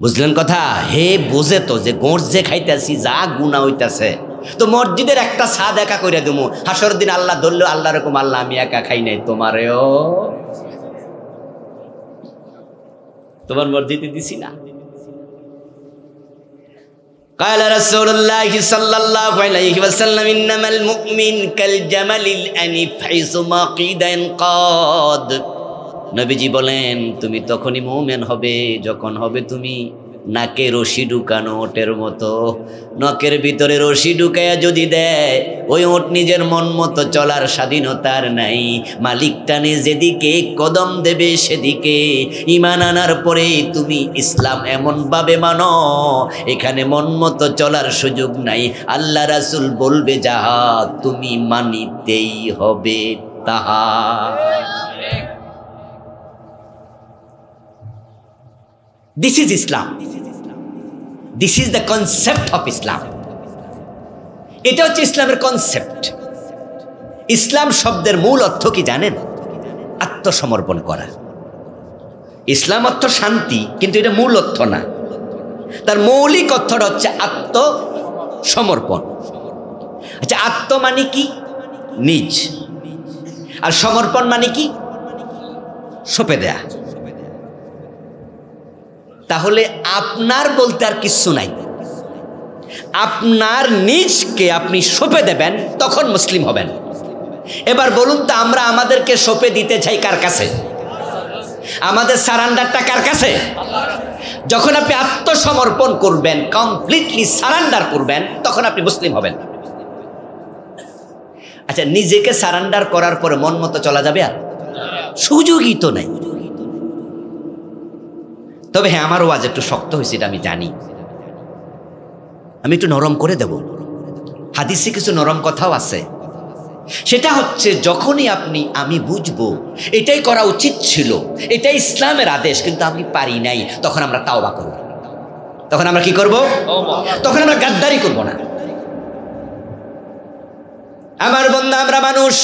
বুঝলেন কথা? হে বোঝে তো যে গোঁড় যে খাইতেছি যা গুনাহ হইতাছে, তো মসজিদের একটা সাদ একা করে দেবো, হাসর দিন আল্লাহ ধরলো, আল্লাহ রকম আল্লাহ আমি একা খাই নাই, তোমারেও তোমার মসজিদে দিছি না। قال رسول الله صلى الله عليه وسلم إنما المؤمن كالجمل الأنف حيثما قيد ينقاد, নবীজি বলেন তুমি তখনই মুমিন হবে যখন হবে তুমি নাকে রশি ঢুকানো ওটের মতো। নখের ভিতরে রশি ঢুকাইয়া যদি দেয়, ওই ওট নিজের মন মতো চলার স্বাধীনতার নাই, মালিক টানে যেদিকে কদম দেবে সেদিকে। ঈমান আনার পরে তুমি ইসলাম এমনভাবে মানো, এখানে মন মতো চলার সুযোগ নাই। আল্লাহ রাসূল বলবে যাহা তুমি মানিতেই হবে তাহা। This is Islam. This is the concept of Islam. এটা হচ্ছে ইসলামের কনসেপ্ট। ইসলাম শব্দের মূল অর্থ কি জানেন? আত্মসমর্পণ করা। ইসলাম অর্থ শান্তি, কিন্তু এটা মূল অর্থ না। তার মৌলিক অর্থটা হচ্ছে আত্মসমর্পণ। আচ্ছা, আত্ম মানে কি? নিজ। আর সমর্পণ মানে কি? সঁপে দেয়া। তাহলে আপনার বলতে আর কিচ্ছু নাই, আপনার নিজকে আপনি সঁপে দেবেন, তখন মুসলিম হবেন। এবার বলুন তো, আমরা আমাদেরকে সঁপে দিতে চাই কার কাছে? আমাদের সারান্ডারটা কার কাছে? যখন আপনি আত্মসমর্পণ করবেন, কমপ্লিটলি সারান্ডার করবেন, তখন আপনি মুসলিম হবেন। আচ্ছা, নিজেকে সারান্ডার করার পরে মন মতো চলা যাবে? আর সুযোগই তো নাই। তবে হ্যাঁ, আমার ওয়াজ একটু শক্ত হয়েছে, এটা আমি জানি, আমি একটু নরম করে দেব। হাদিসে কিছু নরম কথাও আছে, সেটা হচ্ছে যখনই আমি বুঝবো এটাই করা উচিত ছিল, এটাই ইসলামের আদেশ, কিন্তু আমি পারি নাই, তখন আমরা তাওবা করব। তখন আমরা কি করব? তখন আমরা গাদ্দারি করব না। আমার বন্ধু, আমরা মানুষ,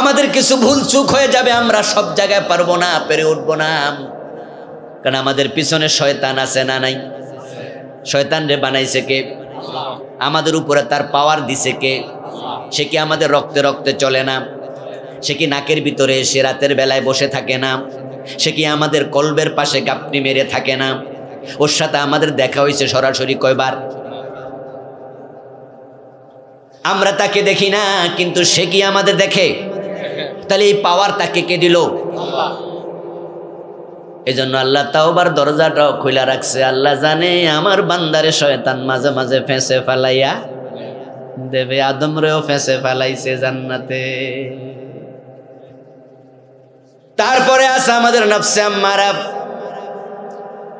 আমাদের কিছু ভুল চুক হয়ে যাবে, আমরা সব জায়গায় পারবো না, পেরে উঠবো না, কারণ আমাদের পিছনে শয়তান আছে না নাই? শয়তান রে বানাইছে কে? আমাদের উপরে তার পাওয়ার দিছে কে? সে কি আমাদের রক্তে রক্তে চলে না? সে কি নাকের ভিতরে এসে রাতের বেলায় বসে থাকে না? সে কি আমাদের কলবের পাশে কাপড়ি মেরে থাকে না? ওর সাথে আমাদের দেখা হয়েছে সরাসরি কয়বার? আমরা তাকে দেখি না, কিন্তু সে কি আমাদের দেখে? তাহলে এই পাওয়ার তাকে কে দিল? এজন্য আল্লাহ তাওবার দরজাটা খোলা রাখছে। আল্লাহ জানে আমার বান্দারে শয়তান মাঝে মাঝে ফেঁসে ফেলাইয়া দেবে। আদম রেও ফেঁসে ফেলাইছে জান্নাতে। তারপরে আছে আমাদের নফসে আম্মারা,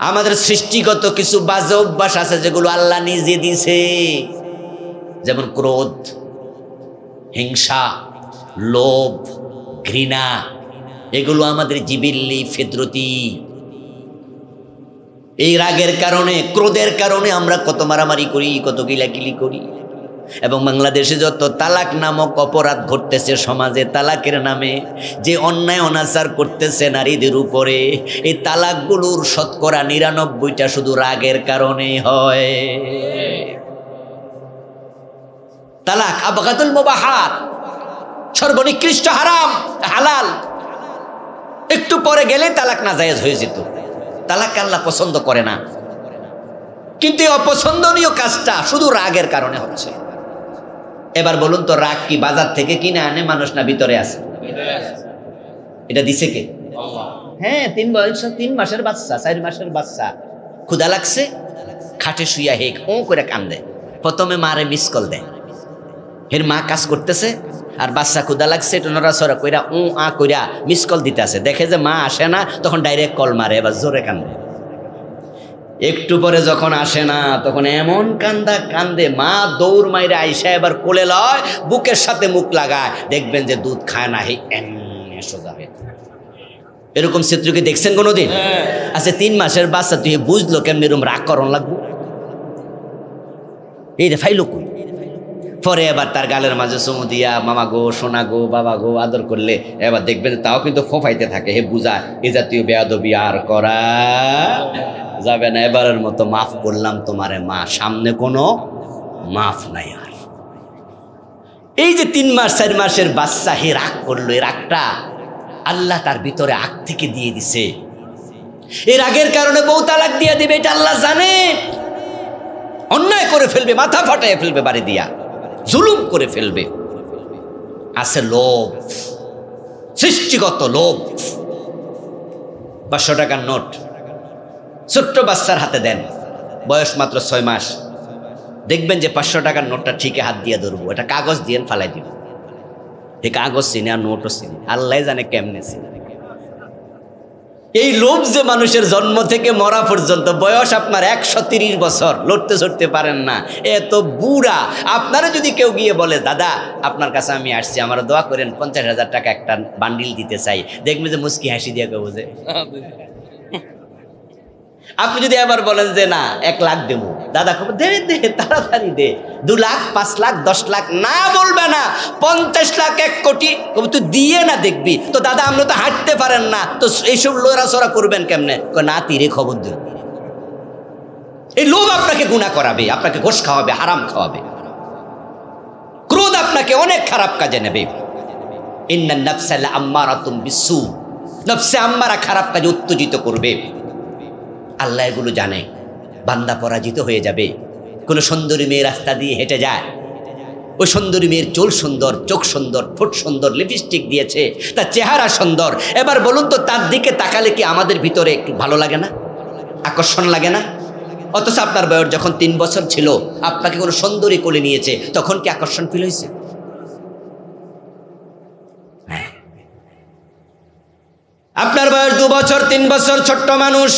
আমাদের সৃষ্টিগত কিছু বাজে অভ্যাস আছে যেগুলো আল্লাহ নিজে দিছে, যেমন ক্রোধ, হিংসা, লোভ, ঘৃণা। এগুলো আমাদের জিবিল্লি ফিতরতি। এই রাগের কারণে, ক্রোধের কারণে আমরা কত মারামারি করি, কত গিলাগিলি করি। এবং বাংলাদেশে যত তালাক নামক অপরাধ ঘটতেছে সমাজে, তালাকের নামে যে অন্যায় অনাচার করতেছে নারীদের উপরে, এই তালাকগুলোর শতকরা ৯৯টা শুধু রাগের কারণে হয়। তালাক আবগাতুল মুবাহাত, সর্বনিকৃষ্ট হারাম, হালাল। একটু পরে গেলে তালাক নাজায়েজ হয়ে যেত। তালাক আল্লাহ পছন্দ করে না, কিন্তু এই অপছন্দনীয় কাজটা শুধু রাগের কারণে হচ্ছে। এবার বলুন তো, রাগ কি বাজার থেকে কিনে আনে মানুষ, না ভিতরে আছে? এটা দিছে কে? হ্যাঁ, 3 মাসের বাচ্চা, 4 মাসের বাচ্চা ক্ষুধা লাগছে, খাটে শুইয়া হেক ও করে কান্দে। প্রথমে মারে মিস কল দেয়, এর মা কাজ করতেছে আর বাচ্চা ক্ষুধা লাগছে, এটা নড়াচড়া কইরা কইরা মিস কল দিতে আছে। দেখে যে মা আসে না, তখন ডাইরেক্ট কল মারে, এবার জোরে কান্দে। একটু পরে যখন আসে না, তখন এমন কান্দে, মা দৌড় মাইরে আইসা এবার কোলে লয়, বুকের সাথে মুখ লাগায়, দেখবেন যে দুধ খায় না, সোজা হয়ে। এরকম চিত্র কি দেখছেন কোনোদিন? আচ্ছা, 3 মাসের বাচ্চা তুই বুঝলো কেমনি এরকম রাগ করন লাগবো? এই রে ফাইলো কই। পরে এবার তার গালের মাঝে চুমু দিয়া মামা গো, সোনা গো, বাবা গো আদর করলে এবার দেখবেন তাও কিন্তু ফোফাইতে থাকে। হে বুঝা, এ জাতীয় বেয়াদবি আর করা যাবে না, এবারের মতো মাফ করলাম তোমারে মা, সামনে কোনো মাফ নাই আর। এই যে 3 মাস 4 মাসের বাচ্চা হে রাগ করলো, এই রাগটা আল্লাহ তার ভিতরে আগ থেকে দিয়ে দিছে। এই রাগের কারণে বউ তালাক দিয়ে দিবে, এটা আল্লাহ জানে। অন্যায় করে ফেলবে, মাথা ফাটায় ফেলবে, বাড়ি দিয়া জুলুম করে ফেলবে। আছে লোভ, সৃষ্টিগত লোভ। 500 টাকার নোট ছোট্ট বাচ্চার হাতে দেন, বয়স মাত্র 6 মাস, দেখবেন যে 500 টাকার নোটটা ঠিকই হাত দিয়ে ধরবো, এটা কাগজ দিয়ে ফালাই দিব। এই কাগজ চিনে আর নোটও চিনে, আল্লাহ জানে কেমনে চিনে। এই লোভ যে মানুষের জন্ম থেকে মরা পর্যন্ত, বয়স আপনার 130 বছর, লড়তে চড়তে পারেন না, এত বুড়া। আপনারা যদি কেউ গিয়ে বলে দাদা আপনার কাছে আমি আসছি, আমার দোয়া করেন, 50,000 টাকা একটা বান্ডিল দিতে চাই, দেখবেন যে মুস্কি হাসি দিয়ে কেউ বোঝে। আপনি যদি এবার বলেন যে না 1 লাখ দেবো, দাদা কবে দে দে, তাড়াতাড়ি দে, 2 লাখ 5 লাখ 10 লাখ, না বলবে না, 50 লাখ 1 কোটি, কবে তুই দিয়ে না দেখবি তো। দাদা আপনি তো হাঁটতে পারেন না, তো এইসব লড়াচড়া করবেন কেমনে? না তীরে খবর দিন। এই লোভ আপনাকে গুনাহ করাবে, আপনাকে ঘোষ খাওয়াবে, হারাম খাওয়াবে। ক্রোধ আপনাকে অনেক খারাপ কাজে নেবে। ইন্নান নাফসা লাআম্মারাতুম বিসসু, নফসে আম্মারা খারাপ কাজে উত্তেজিত করবে। আল্লাহ এগুলো জানে। বান্দা পরাজিত হয়ে যাবে। কোনো সুন্দরী মেয়ে রাস্তা দিয়ে হেঁটে যায়, ওই সুন্দরী মেয়ের চুল সুন্দর, চোখ সুন্দর, ঠোঁট সুন্দর, লিপস্টিক দিয়েছে, তার চেহারা সুন্দর। এবার বলুন তো, তার দিকে তাকালে কি আমাদের ভিতরে একটু ভালো লাগে না, আকর্ষণ লাগে না? অথচ আপনার বয়স যখন 3 বছর ছিল, আপনাকে কোনো সুন্দরী কোলে নিয়েছে, তখন কি আকর্ষণ ফিল হয়েছে? আপনার বয়স 2 বছর 3 বছর, ছোট্ট মানুষ,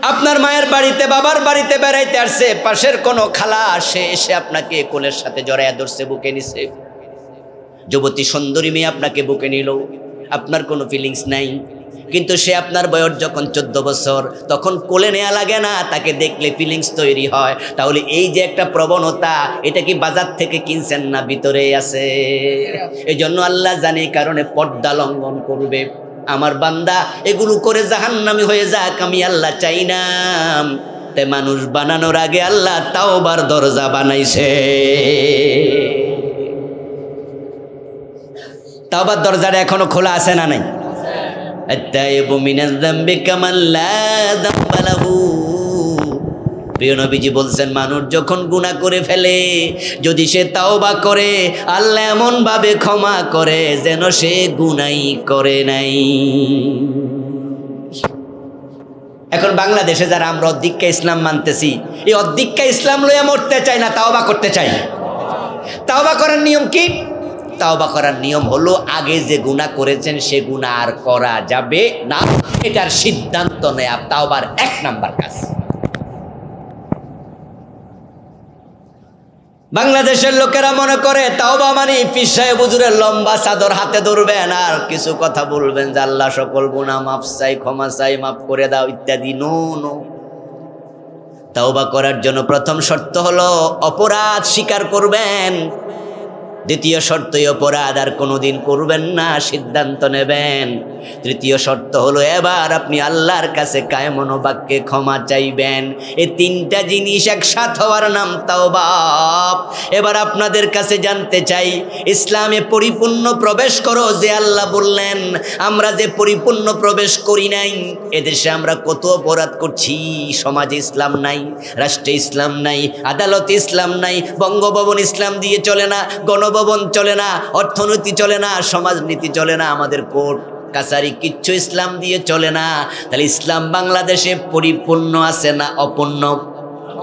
আপনার মায়ের বাড়িতে বাবার বাড়িতে বেড়াইতে আসছে, পাশের কোনো খালা আসে এসে আপনাকে কোলের সাথে জড়াইয়া ধরছে, বুকে নিছে। যুবতী সুন্দরী মেয়ে আপনাকে বুকে নিল, আপনার কোনো ফিলিংস নাই, কিন্তু সে আপনার বয়স যখন 14 বছর, তখন কোলে নেওয়া লাগে না, তাকে দেখলে ফিলিংস তৈরি হয়। তাহলে এই যে একটা প্রবণতা, এটা কি বাজার থেকে কিনছেন না ভিতরে আছে? এই জন্য আল্লাহ জানে কারণে পর্দা লঙ্ঘন করবে। আমার বান্দা এগুলো করে জাহান্নামী হয়ে যাক, আমি আল্লাহ চাই না। তাই মানুষ বানানোর আগে আল্লাহ তাওবার দরজা বানাইছে। তাওবার দরজাটা এখনো খোলা আছে না নাই? প্রিয় নবীজি বলছেন, মানুষ যখন গুনাহ করে ফেলে, যদি সে তাওবা করে, আল্লাহ এমন ভাবে ক্ষমা করে যেন সে গুনাই করে নাই। এখন বাংলাদেশে যারা আমরা অধিক্কা ইসলাম মানতেছি, এই অধিক্কা ইসলাম লইয়া মরতে চাই না, তাওবা করতে চাই। তাওবা করার নিয়ম কি? তাওবা করার নিয়ম হলো, আগে যে গুনাহ করেছেন সে গুনাহ আর করা যাবে না, এটার সিদ্ধান্ত নেয়া তাওবার 1 নাম্বার কাজ। বাংলাদেশের লোকেরা মনে করে তাওবা মানে পীর সাহেব হুজুরের লম্বা চাদর হাতে ধরবেন আর কিছু কথা বলবেন যে আল্লাহ সকল গুনাহ মাফ চাই, ক্ষমা চাই, মাফ করে দাও ইত্যাদি। নো নো, তাওবা করার জন্য প্রথম শর্ত হলো অপরাধ স্বীকার করবেন। দ্বিতীয় শর্ত, অপরাধ আর কোনোদিন করবেন না, সিদ্ধান্ত নেবেন। তৃতীয় শর্ত হলো এবার আপনি আল্লাহর কাছে কায়মন বাক্যে ক্ষমা চাইবেন। এই 3টা জিনিস একসাথে হওয়ার নাম তাওবা। এবার আপনাদের কাছে জানতে চাই, ইসলামে পরিপূর্ণ প্রবেশ করো যে আল্লাহ বললেন, আমরা যে পরিপূর্ণ প্রবেশ করি নাই, এদেশে আমরা কত অপরাধ করছি। সমাজে ইসলাম নাই, রাষ্ট্রে ইসলাম নাই, আদালতে ইসলাম নাই, বঙ্গভবন ইসলাম দিয়ে চলে না, গণভবন চলে না, অর্থনীতি চলে না, সমাজনীতি চলে না, আমাদের কোর্ট কাছারি কিচ্ছু ইসলাম দিয়ে চলে না। তাহলে ইসলাম বাংলাদেশে পরিপূর্ণ আছে না অপূর্ণ?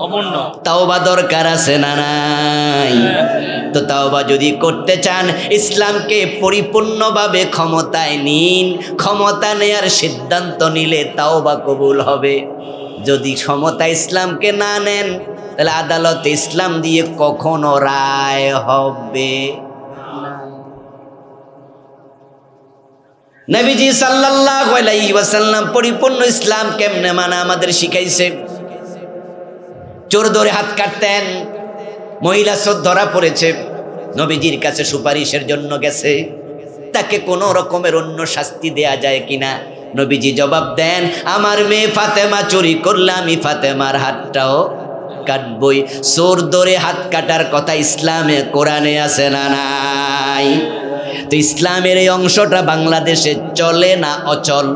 অপূর্ণ। তাওবা দরকার আছে না নাই? তো তাওবা যদি করতে চান, ইসলামকে পরিপূর্ণভাবে ক্ষমতায় নিন। ক্ষমতা নেয়ার সিদ্ধান্ত নিলে তাওবা কবুল হবে। যদি ক্ষমতা ইসলামকে না নেন, তাহলে আদালতে ইসলাম দিয়ে কখনো রায় হবে না। নবীজি সাল্লাল্লাহু আলাইহি ওয়াসাল্লাম পরিপূর্ণ ইসলাম কেমনে মানা আমাদের শিখাইছে। চোর ধরে হাত কাটতেন, মহিলা চোর ধরা পড়েছে, নবীজির কাছে সুপারিশের জন্য গেছে, তাকে কোনো রকমের অন্য শাস্তি দেয়া যায় কিনা? নবীজি জবাব দেন, আমার মেয়ে ফাতেমা চুরি করলে আমি ফাতেমার হাতটাও কাটবই। চোর ধরে হাত কাটার কথা ইসলামে কোরআনে আছে না নাই? তো ইসলামের এই অংশটা বাংলাদেশে চলে না অচল?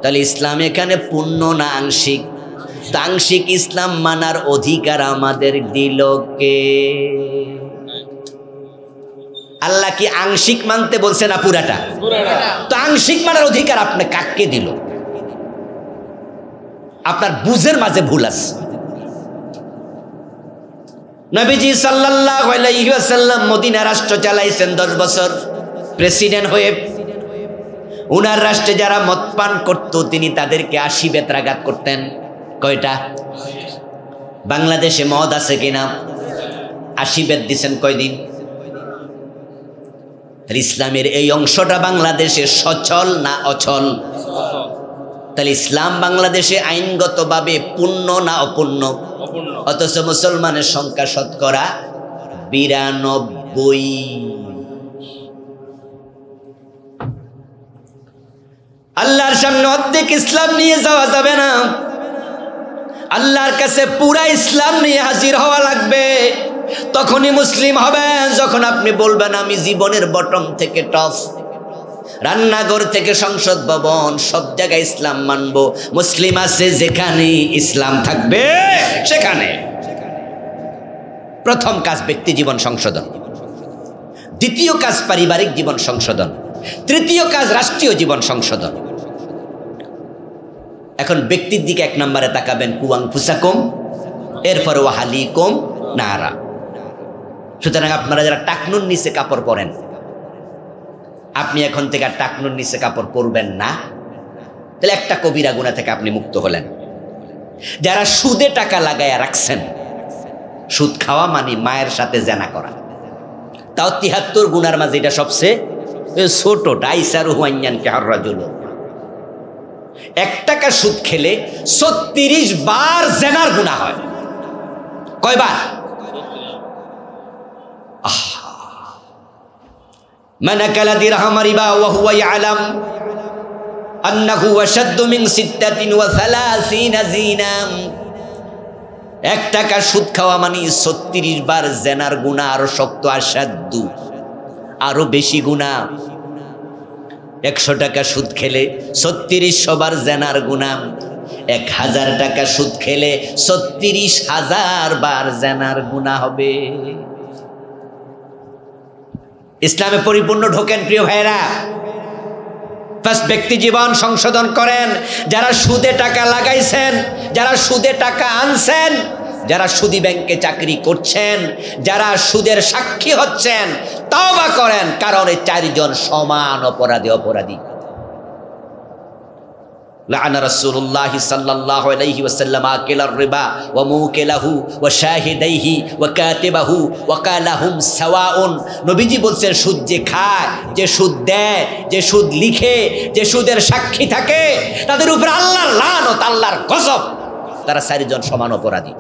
তাহলে ইসলাম এখানে পূর্ণ না আংশিক? আংশিক ইসলাম মানার অধিকার আমাদের দিল কে? আল্লাহ কি আংশিক মানতে বলছে না পুরাটা? তো আংশিক মানার অধিকার আপনি কাকে দিল? আপনার বুঝের মাঝে ভুল আছে। নবীজি সাল্লাল্লাহু আলাইহি ওয়াসাল্লাম মদিনা রাষ্ট্র চালাইছেন 10 বছর প্রেসিডেন্ট হয়ে। উনার রাষ্ট্রে যারা মদ পান করত, তিনি তাদেরকে 80 বেত্রাঘাত করতেন। কয়টা? বাংলাদেশে মদ আছে কিনা? 80 বেত দিচ্ছেন কয়দিন? ইসলামের এই অংশটা বাংলাদেশে সচল না অচল? তাহলে ইসলাম বাংলাদেশে আইনগতভাবে পূর্ণ না অপূর্ণ? অথচ মুসলমানের সংখ্যা শতকরা 92। আল্লাহর সামনে অর্ধেক ইসলাম নিয়ে যাওয়া যাবে না, আল্লাহর কাছে পুরা ইসলাম নিয়ে হাজির হওয়া লাগবে। তখনই মুসলিম হবেন যখন আপনি বলবেন, আমি জীবনের বটম থেকে টপ, রান্নাঘর থেকে সংসদ ভবন, সব জায়গায় ইসলাম মানব। মুসলিম আছে যেখানে, ইসলাম থাকবে সেখানে। প্রথম কাজ ব্যক্তি জীবন সংশোধন, দ্বিতীয় কাজ পারিবারিক জীবন সংশোধন, তৃতীয় কাজ রাষ্ট্রীয় জীবন সংশোধন। এখন ব্যক্তির দিকে 1 নম্বরে তাকাবেন, কুয়াং ফুসাকুম, এরপর ওয়াহালিকুম নারা। সুতরাং আপনারা যারা টাকনুর নিচে কাপড় পরেন, আপনি এখন থেকে আর টাকনুর নিচে কাপড় পরবেন না। তাহলে একটা কবিরা গুনাহ থেকে আপনি মুক্ত হলেন। যারা সুদে টাকা লাগাইয়া রাখছেন, সুদ খাওয়া মানে মায়ের সাথে জেনা করা, তাও ৭৩ গুনার মাঝে এটা সবচেয়ে ছোট। ডাইসারু হুয়াইয়ান কাররাজুল, ১ টাকা সুদ খেলে ৩৬ বার জেনার গুনাহ হয়। কয়বার? মান আকালা দিরহাম রিবা ওয়া হুয়া ইয়ালাম আন্নাহু আশাদ্দু মিন ৩৬ জিনা। ১ টাকা সুদ খাওয়া মানে ৩৬ বার জেনার গুনাহ, আরো শক্ত, আসাদ্দু, আরো বেশি গুনাহ। ১০০ টাকা সুদ খেলে ৩৬০০ বার জেনার গুনাহ, ১০০০ টাকা সুদ খেলে ৩৬০০০ বার জেনার গুনাহ হবে। ইসলামে পরিপূর্ণ ঢোকেন প্রিয় ভাইরা। ফার্স্ট ব্যক্তি জীবন সংশোধন করেন। যারা সুদে টাকা লাগাইছেন, যারা সুদে টাকা আনছেন, যারা সুদি ব্যাংকে চাকরি করছেন, যারা সুদের সাক্ষী হচ্ছেন, তওবা করেন, কারণ এই ৪ জন সমান অপরাধী। লাআনা রাসূলুল্লাহ সাল্লাল্লাহু আলাইহি ওয়াসাল্লাম আকিলার রিবা ওয়া মুকিলাহু ওয়া শাহিদাইহি ওয়া কাতিবাহু ওয়া কালাহুম সাওয়াউন। নবীজি বলছেন, সুদ যে খায়, যে সুদ দেয়, যে সুদ লিখে, যে সুদের সাক্ষী থাকে, তাদের উপর আল্লাহর লানত, আল্লাহর গজব। তারা ৪ জন সমান অপরাধী।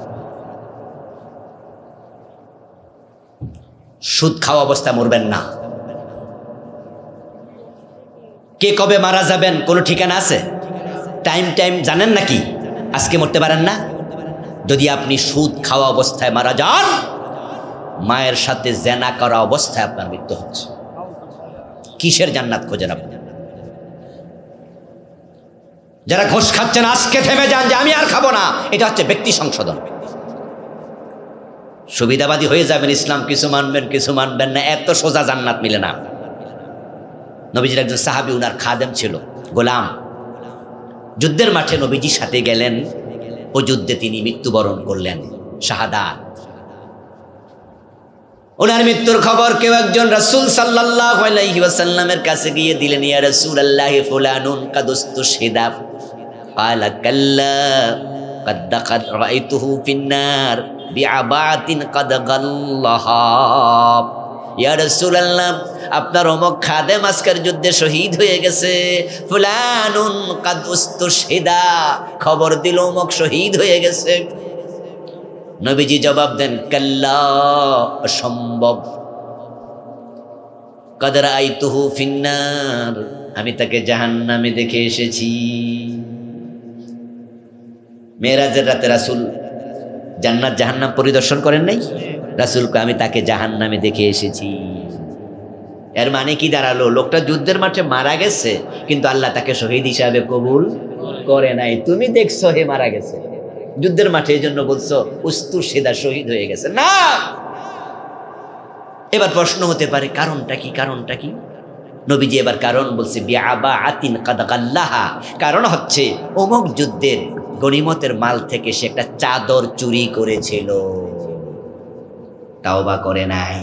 সুদ খাওয়া অবস্থায় মরবেন না। কে কবে মারা যাবেন কোনো ঠিকানা আছে? টাইম জানেন নাকি? আজকে মরতে পারেন না। যদি আপনি সুদ খাওয়া অবস্থায় মারা যান, মায়ের সাথে জেনা করা অবস্থায় আপনার মৃত্যু হচ্ছে। কিসের জান্নাত খোঁজেন আপনি? যারা ঘুষ খাচ্ছেন আজকে থেমে যান যে আমি আর খাবো না। এটা হচ্ছে ব্যক্তি সংশোধন। সুবিধাবাদী হয়ে যাবেন, ইসলাম কিছু মানবেন কিছু মানবেন না, এত সোজা জান্নাত মিলে না। নবীজির একজন সাহাবী, উনার খাদেম ছিল, গোলাম। যুদ্ধের মাঠে নবীজির সাথে গেলেন, ও যুদ্ধে তিনি মৃত্যুবরণ করলেন, শাহাদাত। ওনার মৃত্যুর খবর কেউ একজন রাসূল সাল্লাল্লাহু আলাইহি ওয়াসাল্লামের কাছে গিয়ে দিলেন। ইয়া রাসূলুল্লাহ, ফুলানুন কাদ উস্তুশহিদা। ক্বালা কাল্লা কাদ দাখাল রাআইতুহু ফিন্নার বিআবাতিন কাদ গাল্লাহা। ইয়া রাসূলুল্লাহ, আপনার অমুক খাদেম আজকের যুদ্ধে শহীদ হয়ে গেছে। ফুলানুন কাদ উস্তুশহিদা, খবর দিল অমুক শহীদ হয়ে গেছে। নবীজি জবাব দেন, কাল্লা, অসম্ভব। কাদ রাআইতুহু ফিন্নার, আমি তাকে জাহান্নামে দেখে এসেছি। মেরাজের রাতে রাসূল জান্নাত জাহান্নাম পরিদর্শন করেন নাই? রাসূলকে আমি তাকে জাহান্নামে দেখে এসেছি। এর মানে কি দাঁড়ালো? লোকটা যুদ্ধের মাঠে মারা গেছে, কিন্তু আল্লাহ তাকে শহীদ হিসাবে কবুল করে নাই। তুমি দেখছো হে মারা গেছে যুদ্ধের মাঠে, এই জন্য বলছো উস্তুশহিদা, শহীদ হয়ে গেছে না। এবার প্রশ্ন হতে পারে, কারণটা কি? নবীজি এবার কারণ বলছে, বিআবাতিন কাদ গাল্লাহা। কারণ হচ্ছে অমুক যুদ্ধের গনিমতের মাল থেকে সে একটা চাদর চুরি করেছিল, তাওবা করে নাই।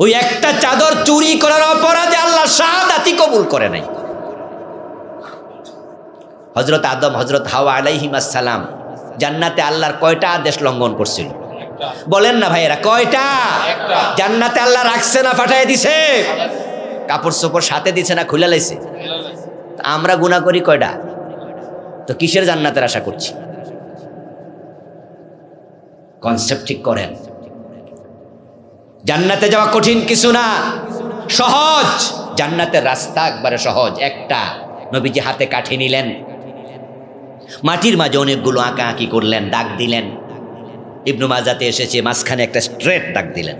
ওই একটা চাদর চুরি করার অপরাধে আল্লাহ শাহাদাতি কবুল করে নাই। হযরত আদম, হযরত হাওয়া আলাইহিমাস সালাম জান্নাতে আল্লাহর কয়টা আদেশ লঙ্ঘন করছিল? বলেন না ভাইয়েরা, কয়টা? জান্নাতে আল্লাহ রাখছে না পাঠিয়ে দিছে? কাপড় চোপড় সাথে দিছে না খুলে লাইছে? আমরা গুনাহ করি কয়টা? তো কিসের জান্নাতের আশা করছি? কনসেপ্ট ঠিক করেন। জান্নাতে যাওয়া কঠিন কিছু না, সহজ। জান্নাতের রাস্তা একবারে সহজ। একটা, নবীজি হাতে কাঠি নিলেন, মাটির মাঝে অনেকগুলো আঁকাআঁকি করলেন, দাগ দিলেন। ইবনু মাজাতে এসেছে, মাঝখানে একটা স্ট্রেট দাগ দিলেন,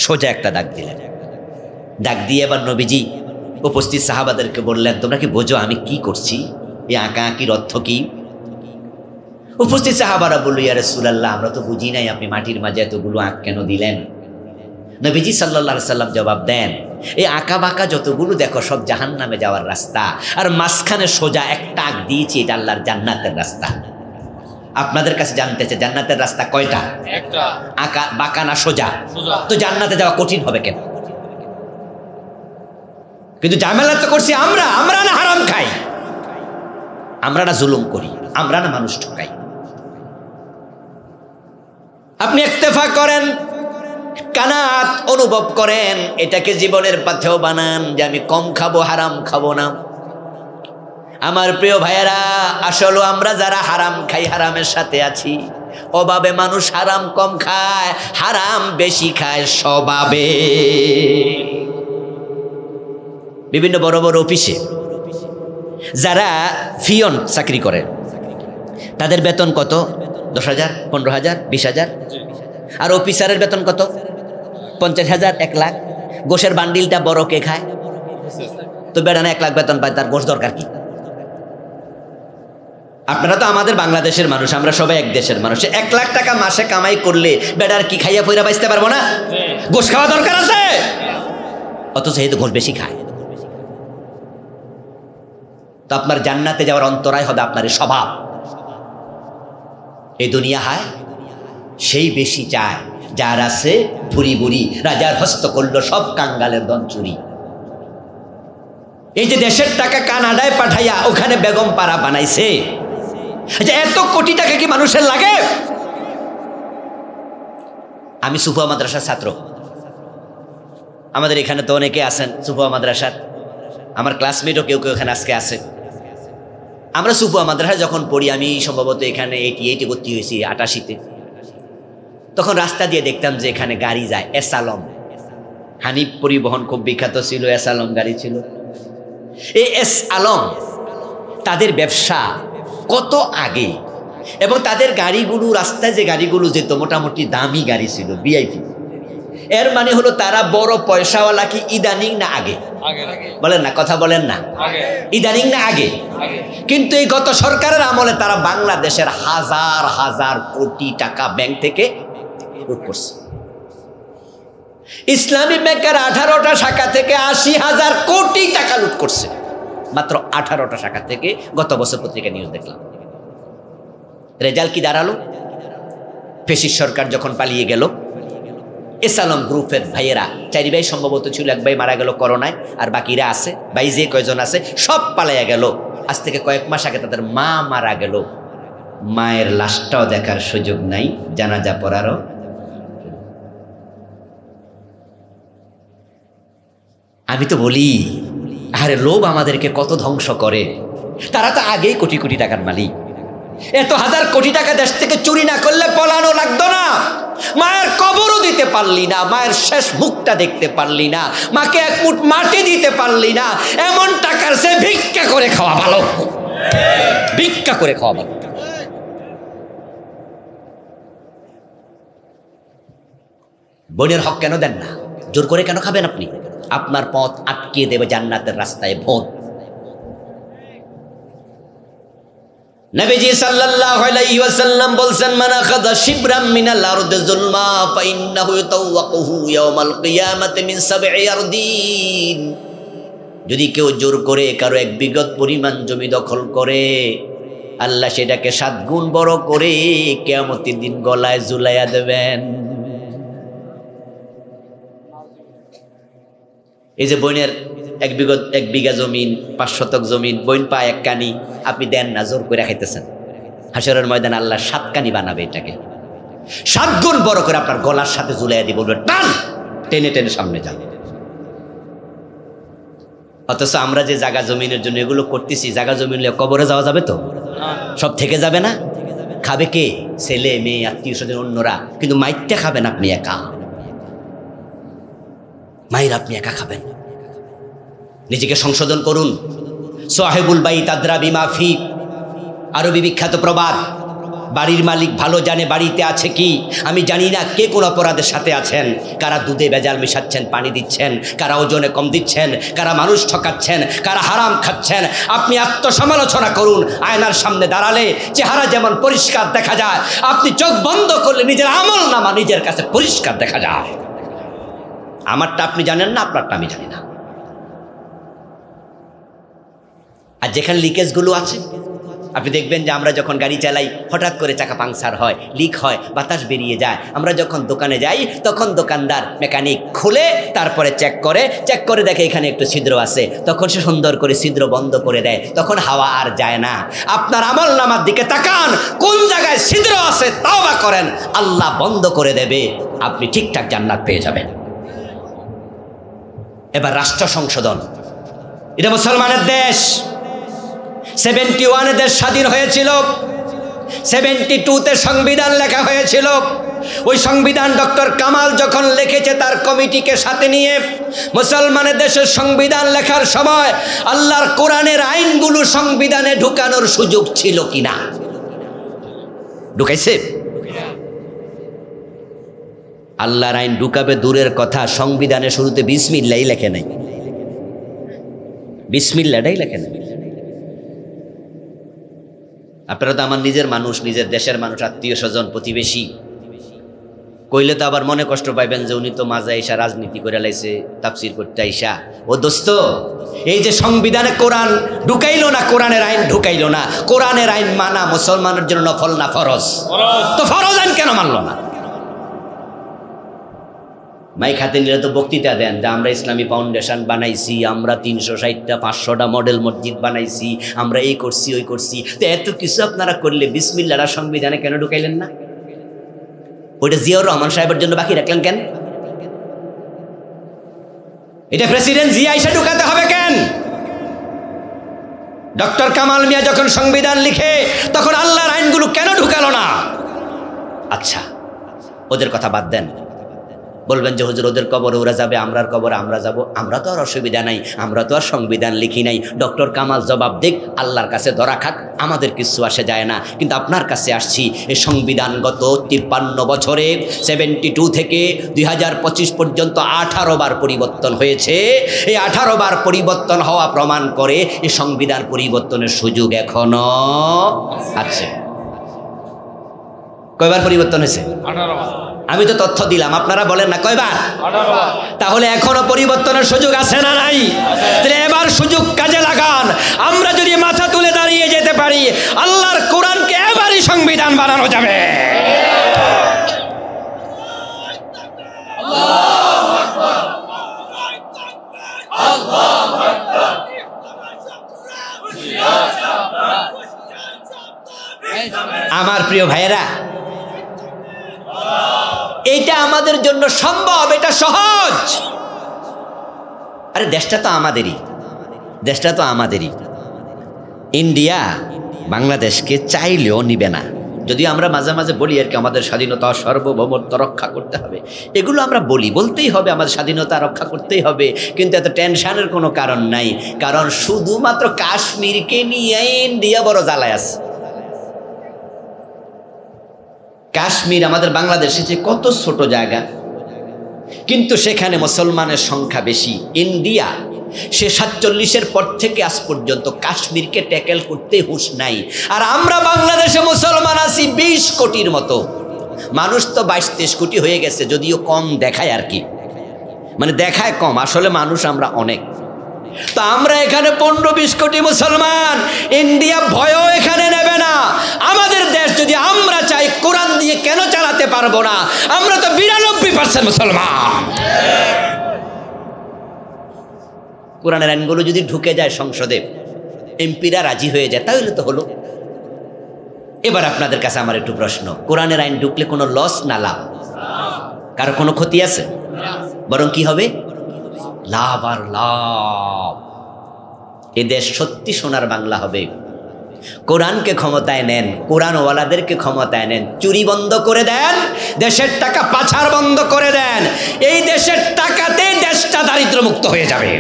সোজা একটা দাগ দিলেন। দাগ দিয়ে এবার নবীজি উপস্থিত সাহাবাদেরকে বললেন, তোমরা কি বোঝো আমি কি করছি? এই আঁকাআঁকির অর্থ কি? উপস্থিত সাহাবারা বলল, ইয়া রাসূলুল্লাহ, আমরা তো বুঝি নাই আপনি মাটির মাঝে এতগুলো আঁক কেন দিলেন। নবীজি সাল্লাল্লাহু আলাইহি সাল্লাম জবাব দেন, এই আঁকা বাঁকা যতগুলো দেখো সব জাহান্নামে যাওয়ার রাস্তা, আর মাঝখানে সোজা একটা আঁক দিয়েছি, এটা আল্লাহর জান্নাতের রাস্তা। আপনাদের কাছে জানতে চাই, জান্নাতের রাস্তা কয়টা? একটা। আঁকা বাঁকা না সোজা? তো জান্নাতে যাওয়া কঠিন হবে কেন? কিন্তু ঝামেলা তো করছি আমরা না হারাম খাই? আমরা না জুলুম করি, আমরা না মানুষ ঠকাই। আপনি ইত্তেফাক করেন, কানাত অনুভব করেন, এটাকে জীবনের পাথেও বানান যে আমি কম খাবো, হারাম খাবো না। আমার প্রিয় ভাইয়েরা, আসলে আমরা যারা হারাম খাই, হারামের সাথে আছি। অভাবে মানুষ হারাম কম খায়, হারাম বেশি খায় স্বভাবে। বিভিন্ন বড় বড় অফিসে যারা ফিয়ন চাকরি করে, তাদের বেতন কত? 10,000, 15,000, 20,000। আর অফিসারের বেতন কত? 50,000, 1 লাখ। গোশের বান্ডিলটা বড় কে খায়? তো বেড়ানা 1 লাখ বেতন পায়, তার গোশ দরকার কি? আপনারা তো আমাদের বাংলাদেশের মানুষ, আমরা সবাই এক দেশের মানুষ। 1 লাখ টাকা মাসে কামাই করলে বেড়ার কি খাইয়া পয়রা বাঁচতে পারবো না? গোশ খাওয়া দরকার আছে। অথচ এই তো গোশ বেশি খায়। তো আপনার জান্নাতে যাওয়ার অন্তরায় হবে আপনার স্বভাব। এই দুনিয়া হায়, সেই বেশি চায় যার আছে ভুরি ভুরি। রাজার হস্ত করল সব কাঙ্গালের দন চুরি। এই যে দেশের টাকা কানাডায় পাঠাইয়া ওখানে বেগম পাড়া বানাইছে, এত কোটি টাকা কি মানুষের লাগে? আমি সুফা মাদ্রাসার ছাত্র, আমাদের এখানে তো অনেকে আছেন সুফা মাদ্রাসার, আমার ক্লাসমেটও কেউ কেউ এখানে আজকে আছে। আমরা সুফা মাদ্রাসায় যখন পড়ি, আমি সম্ভবত এখানে 88 ভর্তি হয়েছি, 88-তে। তখন রাস্তা দিয়ে দেখতাম যে এখানে গাড়ি যায়, এসালম। হানিফ পরিবহন খুব বিখ্যাত ছিল, এসালম গাড়ি ছিল। এই এস আলম তাদের ব্যবসা কত আগে, এবং তাদের গাড়িগুলো, রাস্তায় যে গাড়িগুলো যেত মোটামুটি দামি গাড়ি ছিল, ভিআইপি। এর মানে হলো তারা বড় পয়সাওয়ালা। কি ইদানিং না আগে? বলেন না, কথা বলেন না। ইদানিং না আগে? কিন্তু এই গত সরকারের আমলে তারা বাংলাদেশের হাজার হাজার কোটি টাকা ব্যাংক থেকে লুট করছে। ইসলামী ব্যাংকের 18টা শাখা থেকে 80,000 কোটি টাকা লুট করছে, মাত্র 18টা শাখা থেকে। গত বছর পত্রিকা নিউজ দেখলাম। রেজাল্ট কি দাঁড়ালো? ফেসিস সরকার যখন পালিয়ে গেল, এসালম গ্রুপের ভাইয়েরা, 4 ভাই সম্ভবত ছিল, 1 ভাই মারা গেল করোনায়, আর বাকিরা আছে, ভাই যে কয়জন আছে সব পালাইয়া গেল। আজ থেকে কয়েক মাস আগে তাদের মা মারা গেল, মায়ের লাশটাও দেখার সুযোগ নাই, জানাজা পড়ারও। আমি তো বলি, আরে লোভ আমাদেরকে কত ধ্বংস করে। তারা তো আগেই কোটি কোটি টাকার মালিক। এত হাজার কোটি টাকা দেশ থেকে চুরি না করলে পলানো লাগতো না। মায়ের কবরও দিতে পারলি না, মায়ের শেষ মুখটা দেখতে পারলি না, মাকে 1 মুঠ মাটি দিতে পারলি না। এমন টাকার সে ভিক্ষা করে খাওয়া ভালো, ভিক্ষা করে খাওয়া ভালো। বোনের হক কেন দেন না? জোর করে কেন খাবেন আপনি? আপনার পথ আটকিয়ে দেবে জান্নাতের রাস্তায় ভোট। নবীজি সাল্লাল্লাহু আলাইহি ওয়াসাল্লাম বলেন, মান আখাযা শিবরাম মিনাল আরদি যুলমা ফাইন্নাহু ইয়াতাওয়াক্কুহু ইয়াওমাল কিয়ামাতি মিন 7 আরদিন। যদি কেউ জোর করে কারো 1 বিঘত পরিমাণ জমি দখল করে, আল্লাহ সেটাকে 7 গুণ বড় করে কিয়ামতের দিন গলায় ঝুলাইয়া দেবেন। এই যে বোনের 1 বিঘা জমিন, 5 শতক জমিন, বোন পায় 1 কানি, আপনি দেন না, জোর করে খাইতেছেন। হাসরের ময়দানে আল্লাহ 7 কানি বানাবে, এটাকে 7 গুণ বড় করে আপনার গলার সাথে ঝুলাইয়া দিয়ে বলবে, টান, টেনে টেনে সামনে যান। অথচ আমরা যে জায়গা জমিনের জন্য এগুলো করতেছি, জায়গা জমিন কবরে যাওয়া যাবে তো? সব থেকে যাবে না? খাবে কে? ছেলে মেয়ে, আত্মীয় স্বজন, অন্যরা। কিন্তু মাইরটা খাবেন আপনি একা, মায়ের আপনি একা খাবেন। নিজেকে সংশোধন করুন। সাহেবুল বাইত আদরা বিমা ফি, আরবি বিখ্যাত প্রবাদ। বাড়ির মালিক ভালো জানে বাড়িতে আছে কি। আমি জানি না কে কোন অপরাধের সাথে আছেন, কারা দুধে ভেজাল মিশাচ্ছেন, পানি দিচ্ছেন, কারা ওজনে কম দিচ্ছেন, কারা মানুষ ঠকাচ্ছেন, কারা হারাম খাচ্ছেন। আপনি আত্মসমালোচনা করুন। আয়নার সামনে দাঁড়ালে চেহারা যেমন পরিষ্কার দেখা যায়, আপনি চোখ বন্ধ করলে নিজের আমল নামা নিজের কাছে পরিষ্কার দেখা যায়। আমারটা আপনি জানেন না, আপনারটা আমি জানি না। আর যেখানে লিকেজগুলো আছে আপনি দেখবেন যে আমরা যখন গাড়ি চালাই হঠাৎ করে চাকা পাংচার হয়, লিক হয়, বাতাস বেরিয়ে যায়, আমরা যখন দোকানে যাই তখন দোকানদার মেকানিক খুলে তারপরে চেক করে দেখে এখানে একটু ছিদ্র আছে, তখন সে সুন্দর করে ছিদ্র বন্ধ করে দেয়, তখন হাওয়া আর যায় না। আপনার আমলনামার দিকে তাকান, কোন জায়গায় ছিদ্র আছে তাওবা করেন, আল্লাহ বন্ধ করে দেবে, আপনি ঠিকঠাক জান্নাত পেয়ে যাবেন। এবার রাষ্ট্র সংশোধন, এটা মুসলমানের দেশ। 71 দেশ স্বাধীন হয়েছিল, 72তে সংবিধান লেখা হয়েছিল। ওই সংবিধান ডক্টর কামাল যখন লিখেছে তার কমিটিকে সাথে নিয়ে মুসলমানের দেশের সংবিধান লেখার সময় আল্লাহর কোরআনের আইনগুলো সংবিধানে ঢুকানোর সুযোগ ছিল কিনা? ঢুকাইছে? আল্লাহর আইন ঢুকাবে দূরের কথা, সংবিধানের শুরুতে বিসমিল্লাহই লেখে নাই, বিসমিল্লাহটাই লেখে নাই। আপনারা তো আমার নিজের মানুষ, নিজের দেশের মানুষ, আত্মীয় স্বজন, প্রতিবেশী, কইলে তো আবার মনে কষ্ট পাইবেন যে উনি তো মাঝে আইসা রাজনীতি করে লাইছে, তাফসির করতে আইসা। ও দোস্ত, এই যে সংবিধানে কোরআন ঢুকাইলো না, কোরআনের আইন ঢুকাইলো না, কোরআনের আইন মানা মুসলমানের জন্য নফল না ফরজ? তো ফরজ আইন কেন মানলো না? মাইক হাতে নিলে তো বক্তৃতা দেন যে আমরা ইসলামী ফাউন্ডেশন বানাইছি, আমরা 360টা 500টা মডেল মসজিদ বানাইছি, আমরা এই করছি ওই করছি। তো এত কিছু আপনারা করলে বিসমিল্লাহর সংবিধানে কেন ঢুকাইলেন না? ওইটা জিয়াউর রহমান সাহেবের জন্য বাকি রাখলেন কেন? এটা প্রেসিডেন্ট জিয়া এসে ঢুকাতে হবে কেন? ডক্টর কামাল মিয়া যখন সংবিধান লিখে তখন আল্লাহর আইনগুলো কেন ঢুকালো না? আচ্ছা, ওদের কথা বাদ দেন, বলবেন যে হুজুর ওদের কবরে ওরা যাবে, আমরার কবরে আমরা যাব, আমরা তো আর অসুবিধা নাই, আমরা তো আর সংবিধান লিখি নাই। ডক্টর কামাল জবাব দিক, আল্লাহর কাছে ধরা খাক, আমাদের কিছু আসে যায় না। কিন্তু আপনার কাছে আসছি, এই সংবিধানগত 53 বছরে 72 থেকে 2025 পর্যন্ত 18 বার পরিবর্তন হয়েছে। এই 18 বার পরিবর্তন হওয়া প্রমাণ করে এই সংবিধান পরিবর্তনের সুযোগ এখনো আছে। কয়বার পরিবর্তন হয়েছে?
18 বার।
আমি তো তথ্য দিলাম, আপনারা বলেন না কয়বার?
18 বার।
তাহলে এখনো পরিবর্তনের সুযোগ আছে না নাই? তাহলে এবার সুযোগ কাজে লাগান। আমরা যদি মাথা তুলে দাঁড়িয়ে যেতে পারি, আল্লাহর কোরআনকে এবারই সংবিধান বানানো যাবে।
আল্লাহু আকবার, আল্লাহু আকবার।
আমার প্রিয় ভাইয়েরা, এটা আমাদের জন্য সম্ভব, এটা সহজ। আরে দেশটা তো আমাদেরই, দেশটা তো আমাদেরই। ইন্ডিয়া বাংলাদেশকে চাইলেও নিবে না। যদিও আমরা মাঝে মাঝে বলি আর কি, আমাদের স্বাধীনতা সার্বভৌমত্ব রক্ষা করতে হবে, এগুলো আমরা বলতেই হবে, আমাদের স্বাধীনতা রক্ষা করতেই হবে, কিন্তু এত টেনশনের কোনো কারণ নাই। কারণ শুধুমাত্র কাশ্মীরকে নিয়ে ইন্ডিয়া বড় জ্বালায় আছে। কাশ্মীর আমাদের বাংলাদেশে যে কত ছোট জায়গা, কিন্তু সেখানে মুসলমানের সংখ্যা বেশি। ইন্ডিয়া সে 47-এর পর থেকে আজ পর্যন্ত কাশ্মীরকে ট্যাকেল করতে হুঁশ নাই। আর আমরা বাংলাদেশে মুসলমান আছি 20 কোটির মতো, মানুষ তো 22-23 কোটি হয়ে গেছে, যদিও কম দেখায় আর কি, মানে দেখায় কম, আসলে মানুষ আমরা অনেক। তো আমরা এখানে 15-20 কোটি মুসলমান, ইন্ডিয়া ভয়ও এখানে নেবে না। আমাদের দেশ যদি আমরা চাই কোরআন দিয়ে কেন চালাতে পারবো না? আমরা তো 92% মুসলমান। কোরআনের আইনগুলো যদি ঢুকে যায় সংসদে, এমপিরা রাজি হয়ে যায়, তাহলে তো হলো। এবার আপনাদের কাছে আমার একটু প্রশ্ন, কোরআনের আইন ঢুকলে কোনো লস না লাভ? কারো কোনো ক্ষতি আছে? বরং কি হবে? লাভ আর লাভ। এদেশ সত্যি সোনার বাংলা হবে। কোরআনকে ক্ষমতায় নেন, কোরআনওয়ালাদেরকে ক্ষমতায় নেন, চুরি বন্ধ করে দেন, দেশের টাকা পাচার বন্ধ করে দেন, এই দেশের টাকাতে দেশটা দারিদ্র্যমুক্ত হয়ে যাবে।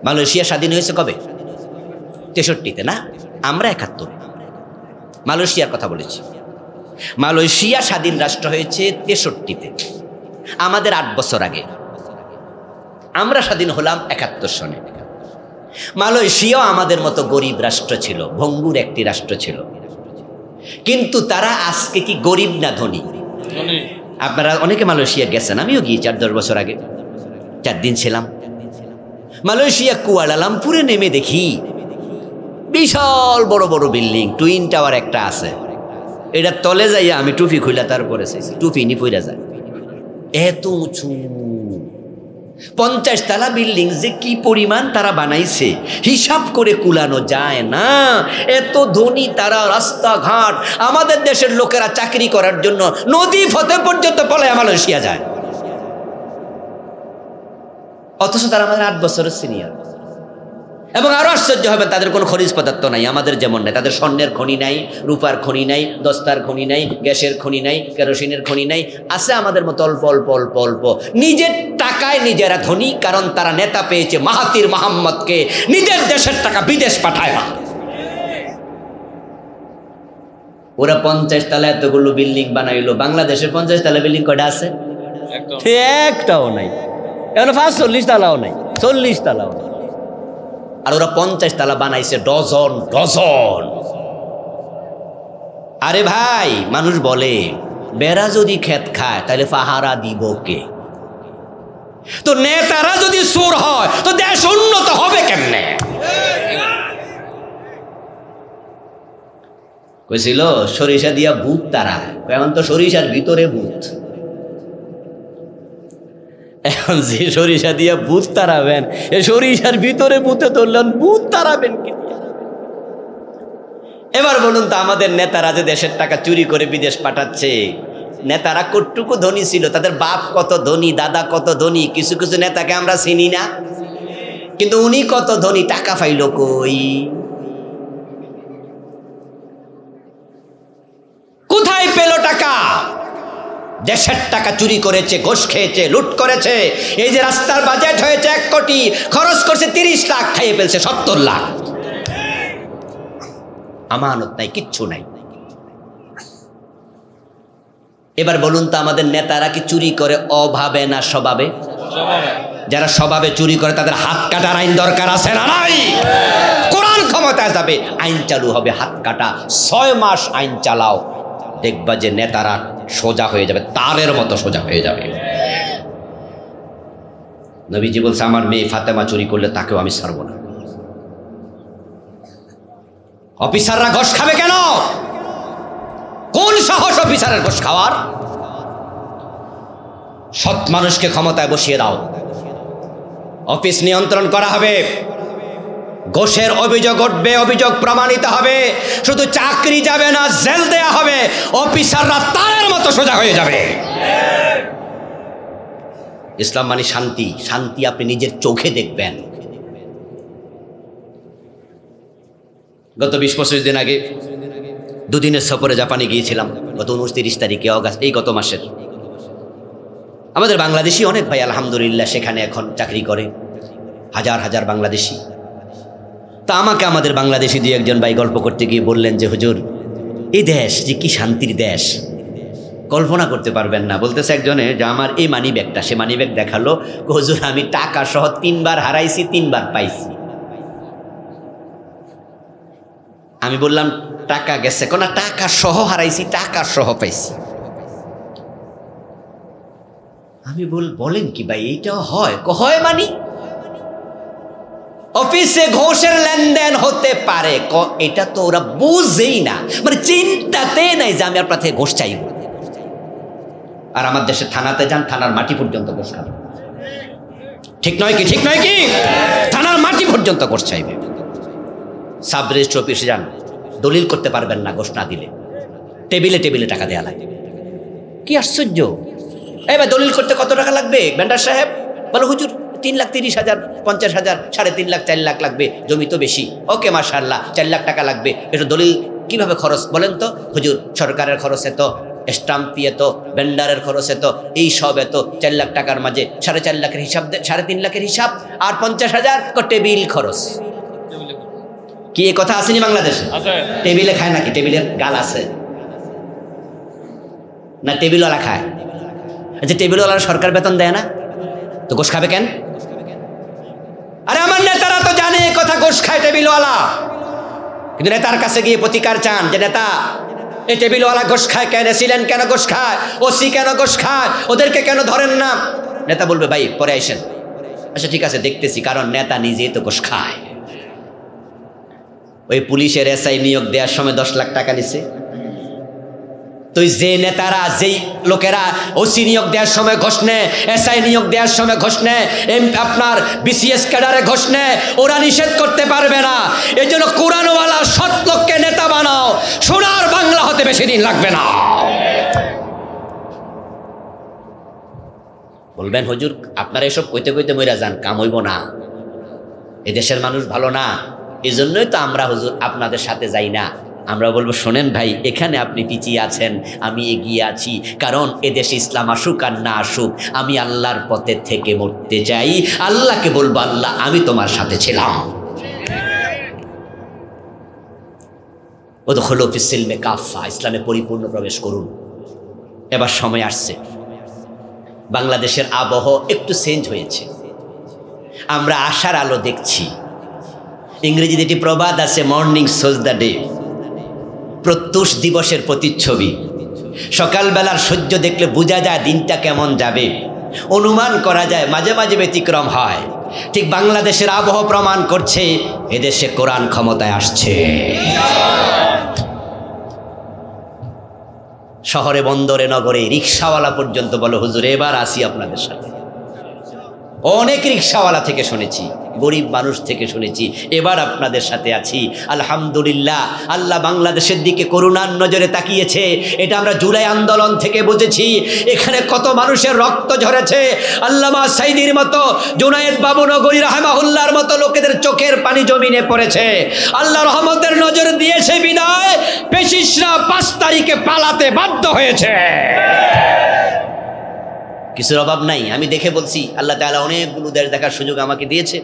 মালয়েশিয়া স্বাধীন হয়েছে কবে? 63-তে না, আমরা 71। মালয়েশিয়ার কথা বলেছি। মালয়েশিয়া স্বাধীন রাষ্ট্র হয়েছে 63-তে, আমাদের 8 বছর আগে। আমরা স্বাধীন হলাম 71 সনে। মালয়েশিয়াও আমাদের মতো গরিব রাষ্ট্র ছিল, ভঙ্গুর একটি রাষ্ট্র ছিল, কিন্তু তারা আজকে কি গরিব না ধনী? আপনারা অনেকে মালয়েশিয়া গেছেন, আমিও গিয়েছি 8-10 বছর আগে, 4 দিন ছিলাম। মালয়েশিয়া কুয়ালালামপুরে নেমে দেখি বিশাল বড় বড় বিল্ডিং, টুইন টাওয়ার একটা আছে, এটা তলে যাইয়া আমি টুপি খুইলা তারপরে চাইছি, টুপি নি পইরা যায়, এত উঁচু 50 তলা বিল্ডিং যে কি পরিমাণ তারা বানাইছে হিসাব করে কুলানো যায় না। এত ধনী তারা, রাস্তাঘাট, আমাদের দেশের লোকেরা চাকরি করার জন্য নদী ফতে পর্যন্ত পলায়া মালয়েশিয়া যায়, অথচ তারা আমাদের 8 বছরের সিনিয়র। এবং আরো আশ্চর্য হবে, তাদের কোনো খনিজ পদার্থ নাই, আমাদের যেমন নাই। তাদের স্বর্ণের খনি নাই, রূপার খনি নাই, দস্তার খনি নাই, গ্যাসের খনি নাই, কেরোসিনের খনি নাই, আছে আমাদের মতো অল্প অল্প অল্প অল্প। নিজের টাকায় নিজেরা ধনী, কারণ তারা নেতা পেয়েছে মাহাতির মোহাম্মদকে, নিজের দেশের টাকা বিদেশ পাঠায় না। ওরা 50 তলা এতগুলো বিল্ডিং বানাইলো, বাংলাদেশের 50 তলা বিল্ডিং কয়টা আছে? একটাও নাই। এখন 45 তলাও নাই, 40 তলাও নাই। আর ওরা 50 তলা বানাইছে ডজন ডজন। আরে ভাই, মানুষ বলে বেড়া যদি ক্ষেত খায় তাহলে পাহারা দিব কে? তো নেতারা যদি চোর হয় তো দেশ উন্নত হবে কেমনে? কইছিল সরিষা দিয়া ভূত তারায়, এখন তো সরিষার ভিতরে ভূত। এখন যে সরিষা দিয়ে ভূত তাড়াবেন, এ সরিষার ভিতরে ভূতে ধরলেন, ভূত তাড়াবেন কি? এবার বলুন তো, আমাদের নেতারা যে দেশের টাকা চুরি করে বিদেশ পাঠাচ্ছে, নেতারা কতটুকু ধনী ছিল, তাদের বাপ কত ধনী, দাদা কত ধনী, কিছু কিছু নেতাকে আমরা চিনি না, কিন্তু উনি কত ধনী, টাকা পাইল কই? কোথায় পেল টাকা? দেশের টাকা চুরি করেছে, ঘোষ খেয়েছে, লুট করেছে। এই যে রাস্তার বাজেট হয়েছে 1 কোটি, খরচ করছে 30 লাখ, খাইয়ে ফেলছে 70 লাখ। আমানত নাই, কিচ্ছু নাই। এবার বলুন তো, আমাদের নেতারা কি চুরি করে অভাবে না স্বভাবে? যারা স্বভাবে চুরি করে তাদের হাত কাটার আইন দরকার আছে না নাই? কোরআন ক্ষমতায় যাবে, আইন চালু হবে, হাত কাটা। 6 মাস আইন চালাও, দেখবা যে নেতারা সোজা হয়ে যাবে, তারের মতো সোজা হয়ে যাবে। নবীজি বলছে, আমার মেয়ে ফাতেমা চুরি করলে তাকেও আমি ছাড়ব না। অফিসাররা ঘোষ খাবে কেন? কোন সাহস অফিসারের ঘোষ খাওয়ার? সৎ মানুষকে ক্ষমতায় বসিয়ে দাও, অফিস নিয়ন্ত্রণ করা হবে, ঘোষের অভিযোগ উঠবে, অভিযোগ প্রমাণিত হবে, শুধু চাকরি যাবে না, জেল দেয়া হবে, অফিসাররা তারের মতো সোজা হয়ে যাবে। ইসলাম মানে শান্তি, শান্তি আপনি নিজের চোখে দেখবেন। গত 20-25 দিন আগে 2 দিনের সফরে জাপানে গিয়েছিলাম, গত 29-30 তারিখে অগাস্ট, এই গত মাসের। আমাদের বাংলাদেশি অনেক ভাই আলহামদুলিল্লাহ সেখানে এখন চাকরি করে, হাজার হাজার বাংলাদেশি। তা আমাকে আমাদের বাংলাদেশি 2-1 ভাই গল্প করতে গিয়ে বললেন যে, হুজুর এই দেশ যে কি শান্তির দেশ, কল্পনা করতে পারবেন না। বলতেছে একজনে যে, আমার এই মানি ব্যাগটা, সে মানি ব্যাগ দেখালো, হুজুর আমি টাকা সহ 3 বার হারাইছি, 3 বার পাইছি। আমি বললাম টাকা গেছে? কোন টাকা সহ হারাইছি, টাকা সহ পাইছি। আমি বলেন কি ভাই, এইটাও হয়? হয় মানি অফিসে ঘোষের লেনদেন হতে পারে, এটা তো ওরা বুঝেই না, মানে চিন্তাতে নাই যে আমি আপনার থেকে ঘোষ চাইব। আর আমার দেশে থানাতে যান, থানার মাটি পর্যন্ত ঘোষ খাবে, ঠিক নয় কি? ঠিক নয় কি? থানার মাটি পর্যন্ত ঘোষ চাইবে। সাব রেজিস্ট্রি অফিসে যান, দলিল করতে পারবেন না ঘোষ না দিলে, টেবিলে টেবিলে টাকা দেওয়া লাগে। কি আশ্চর্য! এবার দলিল করতে কত টাকা লাগবে? ভেন্ডার সাহেব বলো, হুজুর 3,30,000, 50,000, 3.5 লাখ, 4 লাখ লাগবে, জমি তো বেশি। ওকে মাশাআল্লাহ, 4 লাখ টাকা লাগবে। এটা দলিল কিভাবে খরচ বলেন তো? হুজুর সরকারের খরচ এত, স্টাম্প দিয়ে তো, ভেন্ডারের খরচ এত, এই সব এত, 4 লাখ টাকার মাঝে 3.5 লাখের হিসাব, 3.5 লাখের হিসাব, আর 50,000 টেবিল খরচ। কি এই কথা আসেনি বাংলাদেশে? টেবিলে খায় নাকি? টেবিলের গাল আছে না? টেবিলওয়ালা খায়। আচ্ছা, টেবিলওয়ালার সরকার বেতন দেয় না, তো ঘোষ খাবে কেন? আরে আমার নেতারা তো জানে কথা, ঘোষ খায় টেবিলওয়ালা, কিন্তু নেতার কাছে গিয়ে প্রতিকার চান যে, নেতা এই টেবিলওয়ালা ঘোষ খায় কেন? ছিলেন কেন ঘোষ খায়? ওসি কেন ঘোষ খায়? ওদেরকে কেন ধরেন না? নেতা বলবে, ভাই পরে আসেন। আচ্ছা ঠিক আছে, দেখতেছি, কারণ নেতা নিজেই তো ঘোষ খায়। ওই পুলিশের এসআই নিয়োগ দেওয়ার সময় 10 লাখ টাকা নিছে। তো যে নেতারা, যেই লোকেরা ওসি নিয়োগ দেওয়ার সময় ঘোষ নেয়, এসআই নিয়োগ দেওয়ার সময় ঘোষ নেয়, আপনার বিসিএস ক্যাডারে ঘোষ নেয়, ওরা নিষেধ করতে পারবে না। এই জন্য কোরআনওয়ালা সৎ লোককে নেতা বানাও, সোনার বাংলা হতে বেশি দিন লাগবে না। বলবেন হুজুর আপনারা এসব কইতে কইতে মইরা যান, কাম হইব না, এদেশের মানুষ ভালো না, এই জন্যই তো আমরা হুজুর আপনাদের সাথে যাই না। আমরা বলবো শোনেন ভাই, এখানে আপনি পিছিয়ে আছেন, আমি এগিয়ে আছি, কারণ এদেশে ইসলাম আসুক আর না আসুক আমি আল্লাহর পথে থেকে মরতে চাই। আল্লাহকে বলবো আল্লাহ আমি তোমার সাথে ছিলাম। উদখুলু ফিস-সিলমি কাফা, ইসলামে পরিপূর্ণ প্রবেশ করুন। এবার সময় আসছে, বাংলাদেশের আবহাওয়া একটু চেঞ্জ হয়েছে, আমরা আশার আলো দেখছি। ইংরেজিতে একটি প্রবাদ আছে, মর্নিং শোজ দ্য ডে, প্রত্যুষ দিবসের প্রতিচ্ছবি। সকালবেলার সূর্য দেখলে বোঝা যায় দিনটা কেমন যাবে, অনুমান করা যায়, মাঝে মাঝে ব্যতিক্রম হয়। ঠিক বাংলাদেশের আবহাওয়া প্রমাণ করছে এদেশে কোরআন ক্ষমতায় আসছে। শহরে বন্দরে নগরে রিক্সাওয়ালা পর্যন্ত বলো হুজুর এবার আসি আপনাদের সাথে। অনেক রিক্সাওয়ালা থেকে শুনেছি, গরিব মানুষ থেকে শুনেছি, এবার আপনাদের সাথে আছি। আলহামদুলিল্লাহ, আল্লাহ বাংলাদেশের দিকে করুণার নজরে তাকিয়েছে। এটা আমরা জুলাই আন্দোলন থেকে বুঝেছি। এখানে কত মানুষের রক্ত ঝরেছে, আল্লামা সাইদির মতো, জুনায়েদ বাবুনগরী রাহমাহুল্লাহর মতো লোকেদের চোখের পানি জমিনে পড়েছে। আল্লাহ রহমতের নজর দিয়েছে বিদায় পেশিসরা 5 তারিখে পালাতে বাধ্য হয়েছে। কিছুর অভাব নাই, আমি দেখে বলছি, আল্লাহ তাআলা অনেকগুলো দেশ দেখার সুযোগ আমাকে দিয়েছে।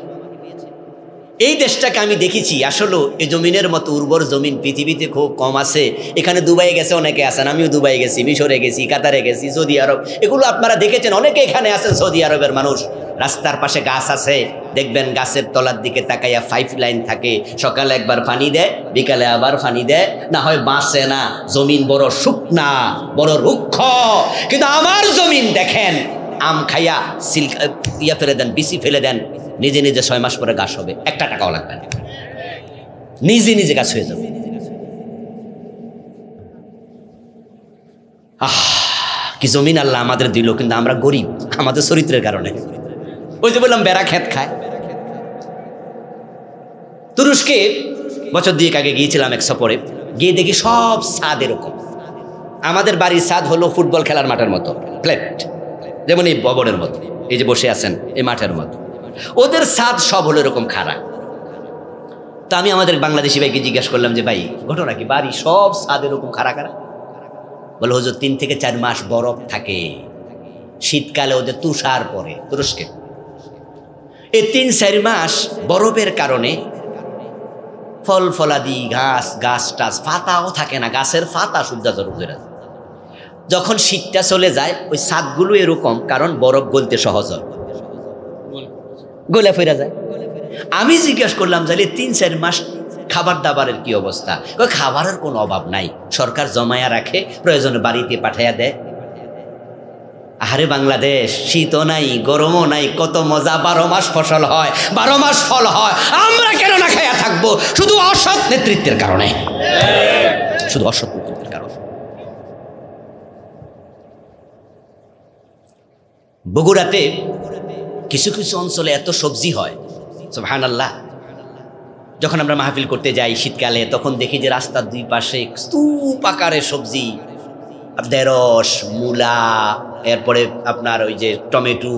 এই দেশটাকে আমি দেখেছি, আসলে এই জমিনের মতো উর্বর জমিন পৃথিবীতে খুব কম আছে। এখানে দুবাই গেছে অনেকে আছেন, আমিও দুবাই গেছি, মিশরে গেছি, কাতারে গেছি, সৌদি আরব, এগুলো আপনারা দেখেছেন, অনেকে এখানে আছেন সৌদি আরবের মানুষ। রাস্তার পাশে গাছ আছে, দেখবেন গাছের তলার দিকে তাকাইয়া 5 লাইন থাকে, সকালে একবার পানি দেয়, বিকালে আবার পানি দেয়, না হয় বাঁচে না। জমিন বড় শুকনা, বড় রুক্ষ। কিন্তু আমার জমিন দেখেন, আম খাইয়া ইয়া ফেলে দেন, বিসি ফেলে দেন, নিজে নিজে 6 মাস পরে গাছ হবে, 1 টাকাও লাগবে না, নিজে নিজে গাছ হয়ে যাবে। কি জমিন আল্লাহ আমাদের দিল, কিন্তু আমরা গরিব আমাদের চরিত্রের কারণে। ওই যে বললাম বেড়া খেত খায়। তুরস্কে বছর 2 আগে গিয়েছিলাম এক সফরে, গিয়ে দেখি সব ছাদ এরকম। আমাদের বাড়ির ছাদ হলো ফুটবল খেলার মাঠের মতো, ফ্ল্যাট, যেমন এই ভবনের মতো, এই যে বসে আছেন এই মাঠের মতো। ওদের ছাদ সব হলো এরকম খাড়া। তো আমি আমাদের বাংলাদেশি ভাইকে জিজ্ঞাসা করলাম যে ভাই ঘটনা কি, বাড়ি সব ছাদ এরকম খাড়া খাড়া? বলে হুজুর 3 থেকে 4 মাস বরফ থাকে, শীতকালে ওদের তুষার পড়ে তুরস্কে। এই 3-4 মাস বরফের কারণে ফল ফলাদি গাছ টাছ পাতাও থাকে না, গাছের পাতা শুদ্ধা ধরে। যখন শীতটা চলে যায় ওই ছাদগুলো এরকম, কারণ বরফ গলতে সহজ হয়, গলে ফেরা যায়। আমি জিজ্ঞাসা করলাম যে 3-4 মাস খাবার দাবারের কি অবস্থা? খাবারের কোনো অভাব নাই, সরকার জমায়া রাখে, প্রয়োজনে বাড়িতে পাঠাইয়া দেয়। আরে বাংলাদেশ, শীতও নাই গরমও নাই, কত মজা, 12 মাস ফসল হয়, 12 মাস ফল হয়। আমরা কেন না খাইয়া থাকবো? শুধু অসৎ নেতৃত্বের কারণে, শুধু অসৎ নেতৃত্বের কারণে। বগুড়াতে কিছু কিছু অঞ্চলে এত সবজি হয়, সুবহানাল্লাহ। যখন আমরা মাহফিল করতে যাই শীতকালে, তখন দেখি যে রাস্তার 2 পাশে স্তূপ আকারের সবজি, ঢেঁড়স, মূলা, এরপরে আপনার ওই যে টমেটো।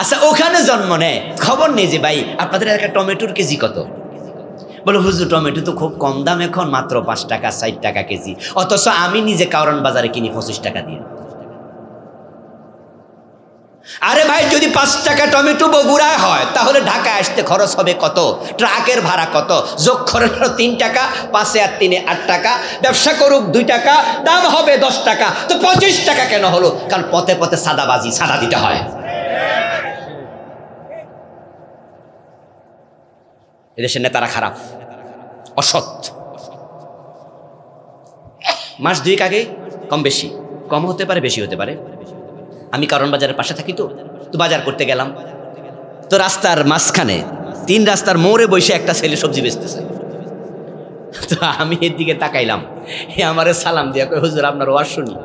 আচ্ছা, ওখানে জন্ম নেয়, খবর নেই যে ভাই আপনাদের একটা টমেটোর কেজি কত? বলে হুজুর টমেটো তো খুব কম দাম এখন, মাত্র 5 টাকা 60 টাকা কেজি, অথচ আমি নিজে কারণ বাজারে কিনি 25 টাকা দিয়ে। আরে ভাই, যদি 5 টাকা টমেটো বগুড়ায় হয়, তাহলে ঢাকায় আসতে খরচ হবে কত? ট্রাকের ভাড়া কত? যোগ খরচ 3 টাকা, 5 আর 3 8 টাকা, ব্যবসা করুক 2 টাকা, দাম হবে 10 টাকা, তো 25 টাকা কেন হলো? কারণ পথে পথে সাদাবাজি, সাদা দিতে হয়। এদেশের নেতারা খারাপ, অসৎ। মাস 2 আগে কম বেশি, কম হতে পারে বেশি হতে পারে, আমি কারণ বাজারের পাশে থাকি, তো বাজার করতে গেলাম, তো রাস্তার মাঝখানে 3 রাস্তার মোড়ে বসে একটা ছেলে সবজি বেচতেছে। তো আমি এর দিকে তাকাইলাম, আমারে সালাম দিয়া কই হুজুর আপনার ওয়াজ শুনি।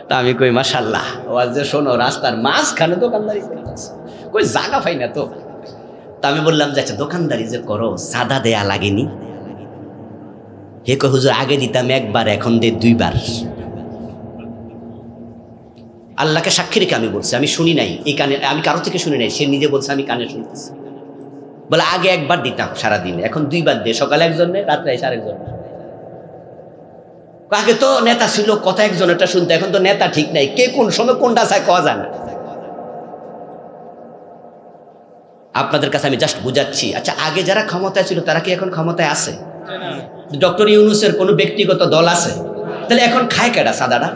তা আমি কই মাশাআল্লাহ, ওয়াজ যে শোনো, রাস্তার মাঝখানে দোকানদারি করতেছে, কই জায়গা পাই না তো। তা আমি বললাম যে আচ্ছা দোকানদারি যে করো সাদা দেয়া লাগেনি? হে কই হুজুর আগে দিতাম একবার, এখন দে 2 বার। আল্লাহকে সাক্ষী রেখে আমি বলছি, আমি শুনি নাই এই কানে, আমি কারো থেকে শুনি নাই, সে নিজে বলছে আমি কানে শুনতেছি। বলে আগে একবার দিতাম সারাদিনে, এখন 2 বার দিয়ে, সকালে একজন নেয়, রাত্রে এসে আরেকজন। আগে তো নেতা ছিল, কথা একজনেরটা শুনতে, এখন তো নেতা ঠিক নাই, কে কোন সময় কোনটা চায় কওয়া যায় না। আপনাদের কাছে আমি জাস্ট বুঝাচ্ছি। আচ্ছা আগে যারা ক্ষমতায় ছিল তারা কি এখন ক্ষমতায় আছে? ডক্টর ইউনূসের কোনো ব্যক্তিগত দল আছে? তাহলে এখন খায় কেডা সাদাটা?